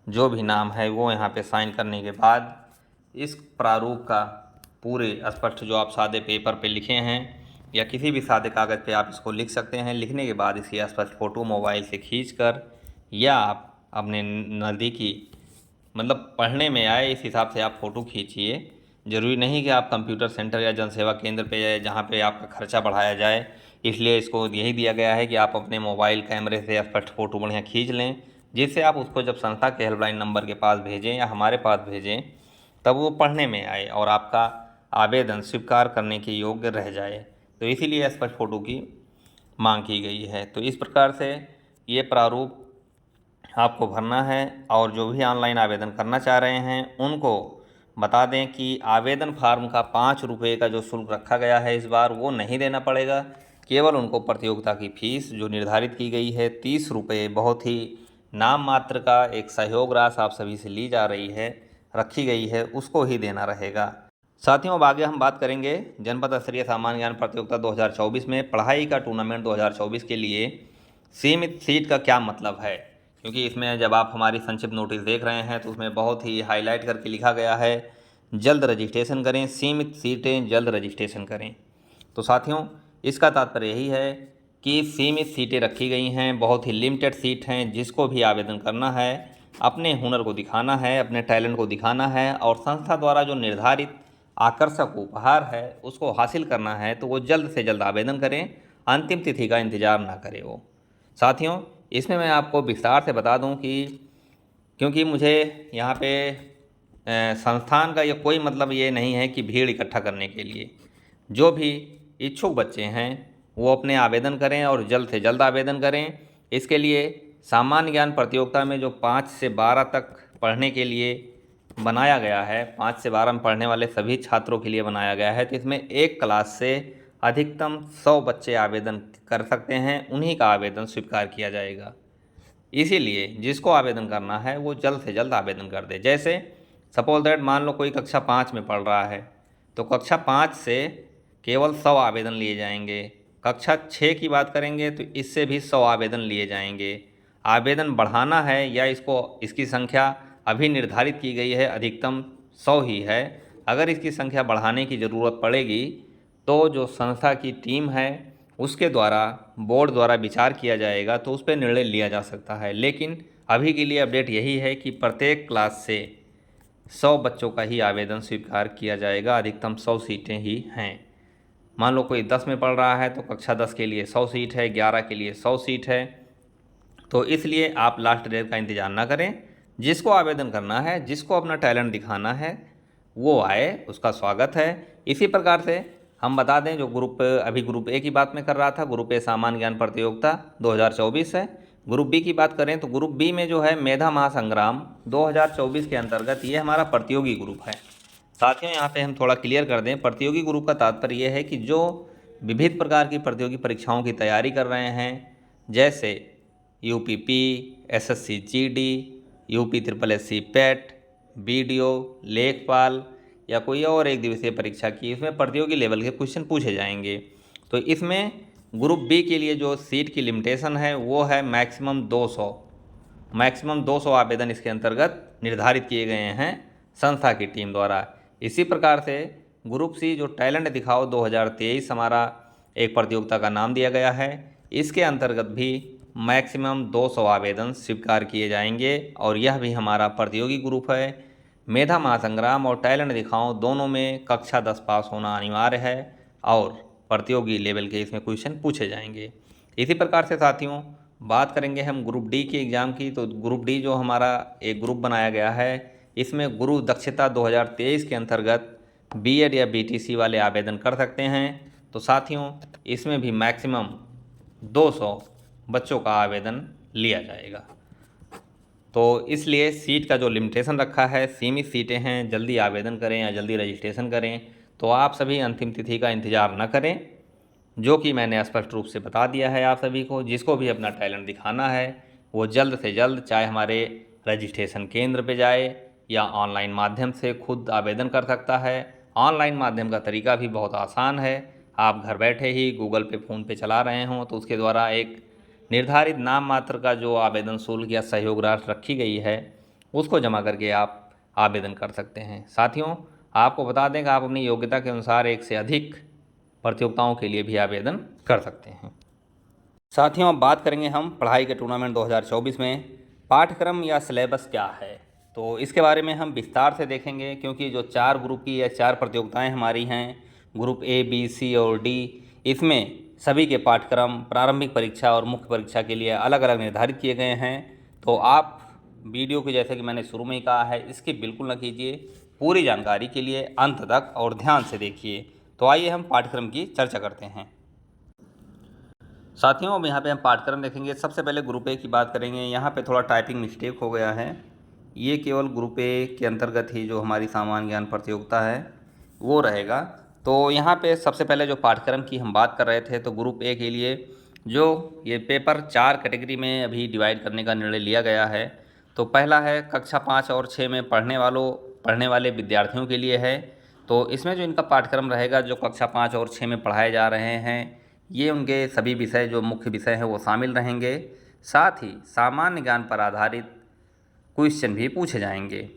जो भी नाम है वो यहाँ पे साइन करने के बाद इस प्रारूप का पूरे स्पष्ट जो आप सादे पेपर पे लिखे हैं या किसी भी सादे कागज़ पे आप इसको लिख सकते हैं। लिखने के बाद इसकी स्पष्ट फ़ोटो मोबाइल से खींचकर या आप अपने नज़दीकी मतलब पढ़ने में आए इस हिसाब से आप फ़ोटो खींचिए। ज़रूरी नहीं कि आप कंप्यूटर सेंटर या जनसेवा केंद्र पे जाए जहाँ पे आपका खर्चा बढ़ाया जाए, इसलिए इसको यही दिया गया है कि आप अपने मोबाइल कैमरे से स्पष्ट फ़ोटो बढ़िया खींच लें, जिससे आप उसको जब संस्था के हेल्पलाइन नंबर के पास भेजें या हमारे पास भेजें तब वो पढ़ने में आए और आपका आवेदन स्वीकार करने के योग्य रह जाए। तो इसीलिए स्पष्ट फ़ोटो की मांग की गई है। तो इस प्रकार से ये प्रारूप आपको भरना है और जो भी ऑनलाइन आवेदन करना चाह रहे हैं उनको बता दें कि आवेदन फार्म का 5 रुपये का जो शुल्क रखा गया है इस बार वो नहीं देना पड़ेगा। केवल उनको प्रतियोगिता की फ़ीस जो निर्धारित की गई है 30 रुपये, बहुत ही नाम मात्र का एक सहयोग राशि आप सभी से ली जा रही है, रखी गई है, उसको ही देना रहेगा। साथियों अब आगे हम बात करेंगे जनपद स्तरीय सामान्य ज्ञान प्रतियोगिता 2024 में पढ़ाई का टूर्नामेंट 2024 के लिए सीमित सीट का क्या मतलब है। क्योंकि इसमें जब आप हमारी संक्षिप्त नोटिस देख रहे हैं तो उसमें बहुत ही हाईलाइट करके लिखा गया है जल्द रजिस्ट्रेशन करें, सीमित सीटें जल्द रजिस्ट्रेशन करें। तो साथियों इसका तात्पर्य यही है कि सीमित सीटें रखी गई हैं, बहुत ही लिमिटेड सीट हैं। जिसको भी आवेदन करना है अपने हुनर को दिखाना है, अपने टैलेंट को दिखाना है और संस्था द्वारा जो निर्धारित आकर्षक उपहार है उसको हासिल करना है, तो वो जल्द से जल्द आवेदन करें, अंतिम तिथि का इंतज़ार ना करें वो। साथियों इसमें मैं आपको विस्तार से बता दूं कि क्योंकि मुझे यहाँ पे संस्थान का ये कोई मतलब ये नहीं है कि भीड़ इकट्ठा करने के लिए जो भी इच्छुक बच्चे हैं वो अपने आवेदन करें और जल्द से जल्द आवेदन करें। इसके लिए सामान्य ज्ञान प्रतियोगिता में जो 5 से 12 तक पढ़ने के लिए बनाया गया है, 5 से 12 में पढ़ने वाले सभी छात्रों के लिए बनाया गया है, तो इसमें एक क्लास से अधिकतम 100 बच्चे आवेदन कर सकते हैं, उन्हीं का आवेदन स्वीकार किया जाएगा। इसीलिए जिसको आवेदन करना है वो जल्द से जल्द आवेदन कर दे। जैसे सपोज दैट मान लो कोई कक्षा 5 में पढ़ रहा है तो कक्षा 5 से केवल 100 आवेदन लिए जाएंगे। कक्षा 6 की बात करेंगे तो इससे भी 100 आवेदन लिए जाएंगे। आवेदन बढ़ाना है या इसकी संख्या अभी निर्धारित की गई है अधिकतम 100 ही है। अगर इसकी संख्या बढ़ाने की ज़रूरत पड़ेगी तो जो संस्था की टीम है उसके द्वारा बोर्ड द्वारा विचार किया जाएगा, तो उस पर निर्णय लिया जा सकता है। लेकिन अभी के लिए अपडेट यही है कि प्रत्येक क्लास से 100 बच्चों का ही आवेदन स्वीकार किया जाएगा, अधिकतम 100 सीटें ही हैं। मान लो कोई 10 में पढ़ रहा है तो कक्षा 10 के लिए 100 सीट है, 11 के लिए 100 सीट है। तो इसलिए आप लास्ट डेट का इंतज़ार ना करें, जिसको आवेदन करना है, जिसको अपना टैलेंट दिखाना है वो आए, उसका स्वागत है। इसी प्रकार से हम बता दें जो ग्रुप ए की बात मैं कर रहा था, ग्रुप ए सामान्य ज्ञान प्रतियोगिता 2024 है। ग्रुप बी की बात करें तो ग्रुप बी में जो है मेधा महासंग्राम 2024 के अंतर्गत ये हमारा प्रतियोगी ग्रुप है। साथियों यहाँ पे हम थोड़ा क्लियर कर दें, प्रतियोगी ग्रुप का तात्पर्य ये है कि जो विविध प्रकार की प्रतियोगी परीक्षाओं की तैयारी कर रहे हैं, जैसे UPP, SSC GD, UP triple SC पेट, बीडीओ, लेखपाल या कोई और एक दिवसीय परीक्षा की, इसमें प्रतियोगी लेवल के क्वेश्चन पूछे जाएंगे। तो इसमें ग्रुप बी के लिए जो सीट की लिमिटेशन है वो है मैक्सिमम 200। मैक्सिमम 200 आवेदन इसके अंतर्गत निर्धारित किए गए हैं संस्था की टीम द्वारा। इसी प्रकार से ग्रुप सी जो टैलेंट दिखाओ 2023 हमारा एक प्रतियोगिता का नाम दिया गया है, इसके अंतर्गत भी मैक्सिमम 200 आवेदन स्वीकार किए जाएंगे और यह भी हमारा प्रतियोगी ग्रुप है। मेधा महासंग्राम और टैलेंट दिखाओ दोनों में कक्षा 10 पास होना अनिवार्य है और प्रतियोगी लेवल के इसमें क्वेश्चन पूछे जाएंगे। इसी प्रकार से साथियों बात करेंगे हम ग्रुप डी के एग्ज़ाम की। तो ग्रुप डी जो हमारा एक ग्रुप बनाया गया है, इसमें गुरु दक्षता 2023 के अंतर्गत बीएड या बीटीसी वाले आवेदन कर सकते हैं। तो साथियों इसमें भी मैक्सिमम 200 बच्चों का आवेदन लिया जाएगा। तो इसलिए सीट का जो लिमिटेशन रखा है, सीमित सीटें हैं, जल्दी आवेदन करें या जल्दी रजिस्ट्रेशन करें। तो आप सभी अंतिम तिथि का इंतज़ार न करें, जो कि मैंने स्पष्ट रूप से बता दिया है आप सभी को। जिसको भी अपना टैलेंट दिखाना है वो जल्द से जल्द, चाहे हमारे रजिस्ट्रेशन केंद्र पे जाए या ऑनलाइन माध्यम से खुद आवेदन कर सकता है। ऑनलाइन माध्यम का तरीका भी बहुत आसान है। आप घर बैठे ही गूगल पे, फ़ोन पे चला रहे हों तो उसके द्वारा एक निर्धारित नाम मात्र का जो आवेदन शुल्क या सहयोग राशि रखी गई है उसको जमा करके आप आवेदन कर सकते हैं। साथियों आपको बता दें कि आप अपनी योग्यता के अनुसार एक से अधिक प्रतियोगिताओं के लिए भी आवेदन कर सकते हैं। साथियों अब बात करेंगे हम पढ़ाई के टूर्नामेंट 2024 में पाठ्यक्रम या सिलेबस क्या है। तो इसके बारे में हम विस्तार से देखेंगे, क्योंकि जो 4 ग्रुप की या 4 प्रतियोगिताएं हमारी हैं, ग्रुप ए, बी, सी और डी, इसमें सभी के पाठ्यक्रम प्रारंभिक परीक्षा और मुख्य परीक्षा के लिए अलग अलग निर्धारित किए गए हैं। तो आप वीडियो को, जैसे कि मैंने शुरू में ही कहा है, इसकी बिल्कुल न कीजिए। पूरी जानकारी के लिए अंत तक और ध्यान से देखिए। तो आइए हम पाठ्यक्रम की चर्चा करते हैं। साथियों अब यहाँ पे हम पाठ्यक्रम देखेंगे। सबसे पहले ग्रुप ए की बात करेंगे। यहाँ पे थोड़ा टाइपिंग मिस्टेक हो गया है। ये केवल ग्रुप ए के अंतर्गत ही जो हमारी सामान्य ज्ञान प्रतियोगिता है वो रहेगा। तो यहाँ पे सबसे पहले जो पाठ्यक्रम की हम बात कर रहे थे, तो ग्रुप ए के लिए जो ये पेपर 4 कैटेगरी में अभी डिवाइड करने का निर्णय लिया गया है। तो पहला है कक्षा 5 और 6 में पढ़ने वाले विद्यार्थियों के लिए है। तो इसमें जो इनका पाठ्यक्रम रहेगा, जो कक्षा 5 और 6 में पढ़ाए जा रहे हैं, ये उनके सभी विषय जो मुख्य विषय हैं वो शामिल रहेंगे। साथ ही सामान्य ज्ञान पर आधारित क्वेश्चन भी पूछे जाएंगे।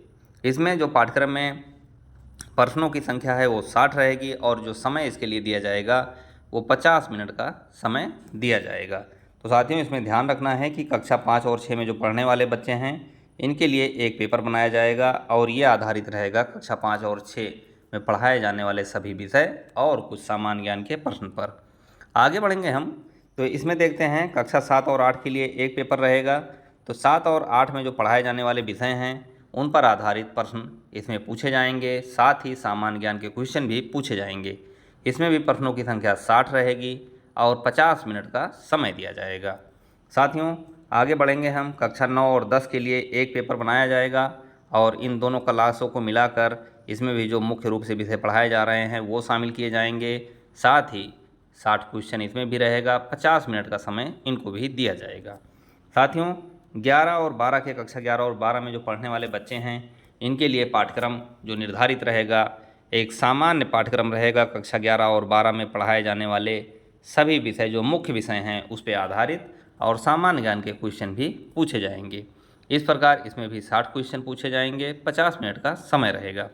इसमें जो पाठ्यक्रम में प्रश्नों की संख्या है वो 60 रहेगी और जो समय इसके लिए दिया जाएगा वो 50 मिनट का समय दिया जाएगा। तो साथियों इसमें ध्यान रखना है कि कक्षा 5 और 6 में जो पढ़ने वाले बच्चे हैं इनके लिए एक पेपर बनाया जाएगा और ये आधारित रहेगा कक्षा 5 और 6 में पढ़ाए जाने वाले सभी विषय और कुछ सामान्य ज्ञान के प्रश्न पर। आगे बढ़ेंगे हम, तो इसमें देखते हैं कक्षा 7 और 8 के लिए एक पेपर रहेगा। तो 7 और 8 में जो पढ़ाए जाने वाले विषय हैं उन पर आधारित प्रश्न इसमें पूछे जाएंगे। साथ ही सामान्य ज्ञान के क्वेश्चन भी पूछे जाएंगे। इसमें भी प्रश्नों की संख्या 60 रहेगी और 50 मिनट का समय दिया जाएगा। साथियों आगे बढ़ेंगे हम, कक्षा 9 और 10 के लिए एक पेपर बनाया जाएगा और इन दोनों क्लासों को मिलाकर इसमें भी जो मुख्य रूप से विषय पढ़ाए जा रहे हैं वो शामिल किए जाएंगे। साथ ही 60 क्वेश्चन इसमें भी रहेगा, 50 मिनट का समय इनको भी दिया जाएगा। साथियों 11 और 12 के, कक्षा 11 और 12 में जो पढ़ने वाले बच्चे हैं इनके लिए पाठ्यक्रम जो निर्धारित रहेगा, एक सामान्य पाठ्यक्रम रहेगा। कक्षा 11 और 12 में पढ़ाए जाने वाले सभी विषय जो मुख्य विषय हैं उस पर आधारित और सामान्य ज्ञान के क्वेश्चन भी पूछे जाएंगे। इस प्रकार इसमें भी 60 क्वेश्चन पूछे जाएंगे, 50 मिनट का समय रहेगा।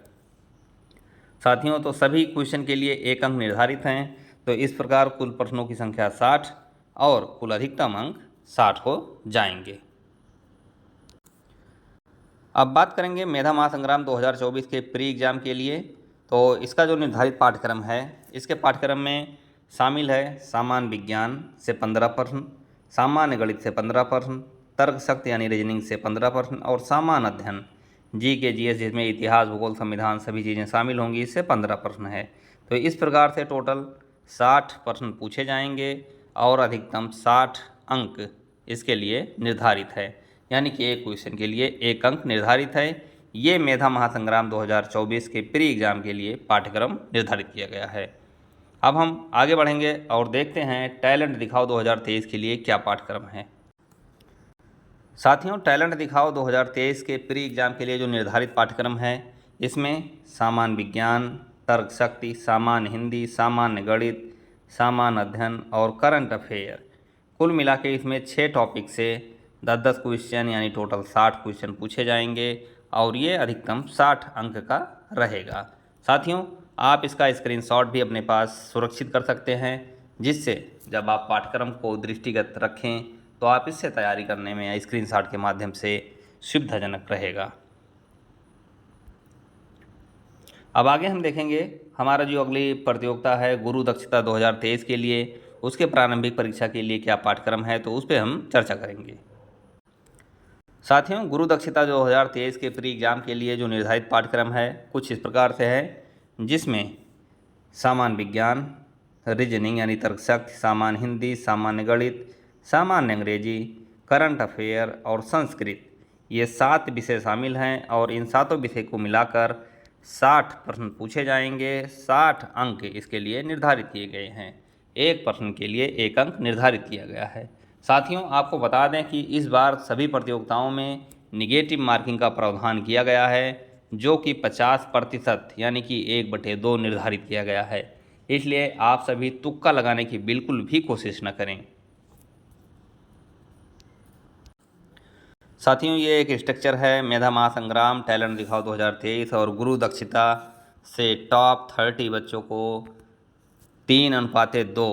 साथियों तो सभी क्वेश्चन के लिए एक अंक निर्धारित हैं। तो इस प्रकार कुल प्रश्नों की संख्या 60 और कुल अधिकतम अंक 60 हो जाएंगे। अब बात करेंगे मेधा महासंग्राम 2024 के प्री एग्ज़ाम के लिए। तो इसका जो निर्धारित पाठ्यक्रम है, इसके पाठ्यक्रम में शामिल है सामान्य विज्ञान से 15 प्रश्न, सामान्य गणित से 15 प्रश्न, तर्क शक्ति यानी रीजनिंग से 15 प्रश्न और सामान्य अध्ययन जीके जीएस जिसमें इतिहास, भूगोल, संविधान सभी चीज़ें शामिल होंगी, इससे 15 प्रश्न है। तो इस प्रकार से टोटल 60 प्रश्न पूछे जाएंगे और अधिकतम 60 अंक इसके लिए निर्धारित है, यानी कि एक क्वेश्चन के लिए एक अंक निर्धारित है। ये मेधा महासंग्राम 2024 के प्री एग्ज़ाम के लिए पाठ्यक्रम निर्धारित किया गया है। अब हम आगे बढ़ेंगे और देखते हैं टैलेंट दिखाओ 2023 के लिए क्या पाठ्यक्रम है। साथियों टैलेंट दिखाओ 2023 के प्री एग्ज़ाम के लिए जो निर्धारित पाठ्यक्रम है, इसमें सामान्य विज्ञान, तर्क शक्ति, सामान्य हिंदी, सामान्य गणित, सामान्य अध्ययन और करंट अफेयर, कुल मिला के इसमें 6 टॉपिक से 10-10 क्वेश्चन यानी टोटल 60 क्वेश्चन पूछे जाएंगे और ये अधिकतम 60 अंक का रहेगा। साथियों, आप इसका स्क्रीनशॉट भी अपने पास सुरक्षित कर सकते हैं, जिससे जब आप पाठ्यक्रम को दृष्टिगत रखें तो आप इससे तैयारी करने में स्क्रीनशॉट के माध्यम से सुविधाजनक रहेगा। अब आगे हम देखेंगे हमारा जो अगली प्रतियोगिता है गुरु दक्षता 2023 के लिए, उसके प्रारंभिक परीक्षा के लिए क्या पाठ्यक्रम है, तो उस पर हम चर्चा करेंगे। साथियों, गुरु दक्षता 2023 के प्री एग्जाम के लिए जो निर्धारित पाठ्यक्रम है कुछ इस प्रकार से है, जिसमें सामान्य विज्ञान, रीजनिंग यानी तर्कशक्ति, सामान्य हिंदी, सामान्य गणित, सामान्य अंग्रेजी, करंट अफेयर और संस्कृत, ये 7 विषय शामिल हैं और इन 7 विषय को मिलाकर 60 प्रश्न पूछे जाएंगे। 60 अंक इसके लिए निर्धारित किए गए हैं। एक प्रश्न के लिए 1 अंक निर्धारित किया गया है। साथियों, आपको बता दें कि इस बार सभी प्रतियोगिताओं में निगेटिव मार्किंग का प्रावधान किया गया है, जो कि 50% यानी कि 1/2 निर्धारित किया गया है। इसलिए आप सभी तुक्का लगाने की बिल्कुल भी कोशिश न करें। साथियों, ये एक स्ट्रक्चर है मेधा महासंग्राम टैलेंट दिखाओ 2023 और गुरु दक्षता से टॉप 30 बच्चों को 3:2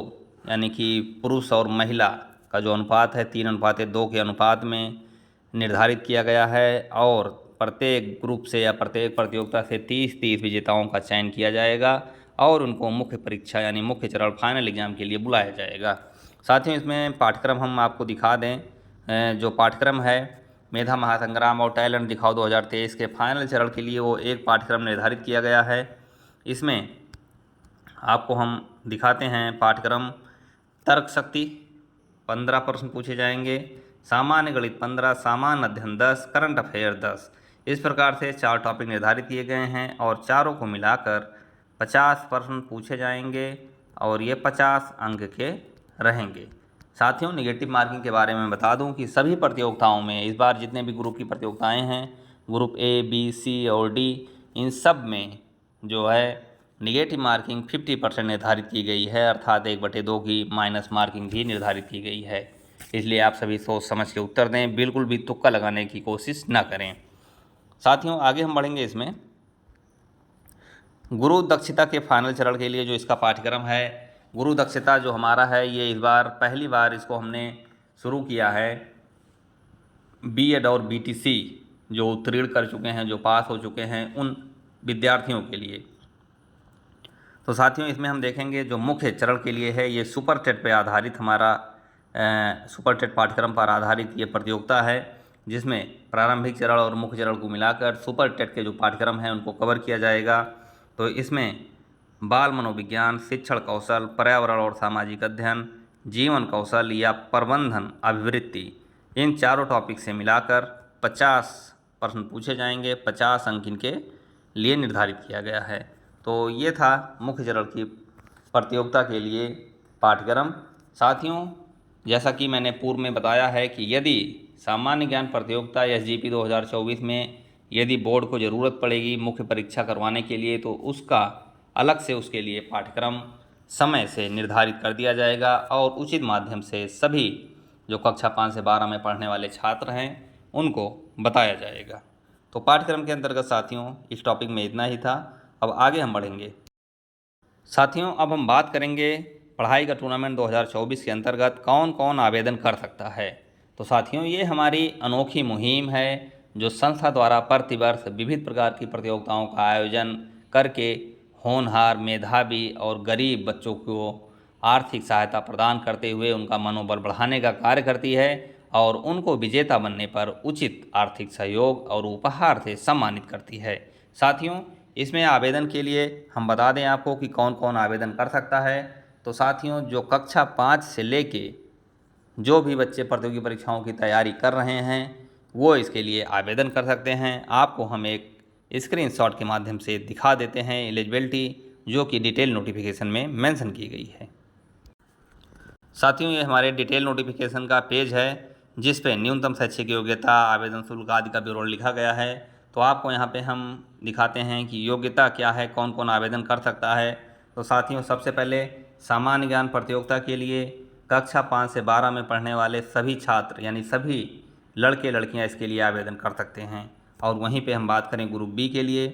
यानी कि पुरुष और महिला का जो अनुपात है 3:2 के अनुपात में निर्धारित किया गया है और प्रत्येक ग्रुप से या प्रत्येक प्रतियोगिता से 30-30 विजेताओं का चयन किया जाएगा और उनको मुख्य परीक्षा यानी मुख्य चरण फाइनल एग्जाम के लिए बुलाया जाएगा। साथियों, इसमें पाठ्यक्रम हम आपको दिखा दें। जो पाठ्यक्रम है मेधा महासंग्राम और टैलेंट दिखाओ 2023 के फाइनल चरण के लिए वो एक पाठ्यक्रम निर्धारित किया गया है। इसमें आपको हम दिखाते हैं पाठ्यक्रम। तर्क शक्ति 15 प्रश्न पूछे जाएंगे, सामान्य गणित 15, सामान्य अध्ययन 10, करंट अफेयर 10। इस प्रकार से 4 टॉपिक निर्धारित किए गए हैं और चारों को मिलाकर 50 प्रश्न पूछे जाएंगे और ये 50 अंक के रहेंगे। साथियों, निगेटिव मार्किंग के बारे में बता दूं कि सभी प्रतियोगिताओं में इस बार जितने भी ग्रुप की प्रतियोगिताएं हैं, ग्रुप ए, बी, सी और डी, इन सब में जो है निगेटिव मार्किंग 50% निर्धारित की गई है, अर्थात 1/2 की माइनस मार्किंग भी निर्धारित की गई है। इसलिए आप सभी सोच समझ के उत्तर दें, बिल्कुल भी तुक्का लगाने की कोशिश न करें। साथियों, आगे हम बढ़ेंगे। इसमें गुरु दक्षता के फाइनल चरण के लिए जो इसका पाठ्यक्रम है, गुरु दक्षता जो हमारा है ये इस बार पहली बार इसको हमने शुरू किया है बीएड और बीटीसी जो उत्तीर्ण कर चुके हैं, जो पास हो चुके हैं, उन विद्यार्थियों के लिए। तो साथियों, इसमें हम देखेंगे जो मुख्य चरण के लिए है ये सुपर टेट पर आधारित हमारा सुपर टेट पाठ्यक्रम पर आधारित ये प्रतियोगिता है, जिसमें प्रारंभिक चरण और मुख्य चरण को मिलाकर सुपर टेट के जो पाठ्यक्रम हैं उनको कवर किया जाएगा। तो इसमें बाल मनोविज्ञान, शिक्षण कौशल, पर्यावरण और सामाजिक अध्ययन, जीवन कौशल या प्रबंधन अभिवृत्ति, इन चारों टॉपिक से मिलाकर 50 प्रश्न पूछे जाएंगे। 50 अंक इनके लिए निर्धारित किया गया है। तो ये था मुख्य चरण की प्रतियोगिता के लिए पाठ्यक्रम। साथियों, जैसा कि मैंने पूर्व में बताया है कि यदि सामान्य ज्ञान प्रतियोगिता एसजीपी 2024 में यदि बोर्ड को ज़रूरत पड़ेगी मुख्य परीक्षा करवाने के लिए, तो उसका अलग से उसके लिए पाठ्यक्रम समय से निर्धारित कर दिया जाएगा और उचित माध्यम से सभी जो कक्षा 5 से 12 में पढ़ने वाले छात्र हैं उनको बताया जाएगा। तो पाठ्यक्रम के अंतर्गत साथियों इस टॉपिक में इतना ही था। अब आगे हम बढ़ेंगे। साथियों, अब हम बात करेंगे पढ़ाई का टूर्नामेंट 2024 के अंतर्गत कौन कौन आवेदन कर सकता है। तो साथियों, ये हमारी अनोखी मुहिम है जो संस्था द्वारा प्रतिवर्ष विविध प्रकार की प्रतियोगिताओं का आयोजन करके होनहार, मेधावी और गरीब बच्चों को आर्थिक सहायता प्रदान करते हुए उनका मनोबल बढ़ाने का कार्य करती है और उनको विजेता बनने पर उचित आर्थिक सहयोग और उपहार से सम्मानित करती है। साथियों, इसमें आवेदन के लिए हम बता दें आपको कि कौन कौन आवेदन कर सकता है। तो साथियों, जो कक्षा 5 से लेके जो भी बच्चे प्रतियोगी परीक्षाओं की तैयारी कर रहे हैं वो इसके लिए आवेदन कर सकते हैं। आपको हम एक स्क्रीनशॉट के माध्यम से दिखा देते हैं एलिजिबिलिटी, जो कि डिटेल नोटिफिकेशन में मेंशन की गई है। साथियों, ये हमारे डिटेल नोटिफिकेशन का पेज है जिस पे न्यूनतम शैक्षिक योग्यता, आवेदन शुल्क आदि का विवरण लिखा गया है। तो आपको यहाँ पे हम दिखाते हैं कि योग्यता क्या है, कौन कौन आवेदन कर सकता है। तो साथियों, सबसे पहले सामान्य ज्ञान प्रतियोगिता के लिए कक्षा 5 से 12 में पढ़ने वाले सभी छात्र यानी सभी लड़के लड़कियां इसके लिए आवेदन कर सकते हैं। और वहीं पे हम बात करें ग्रुप बी के लिए,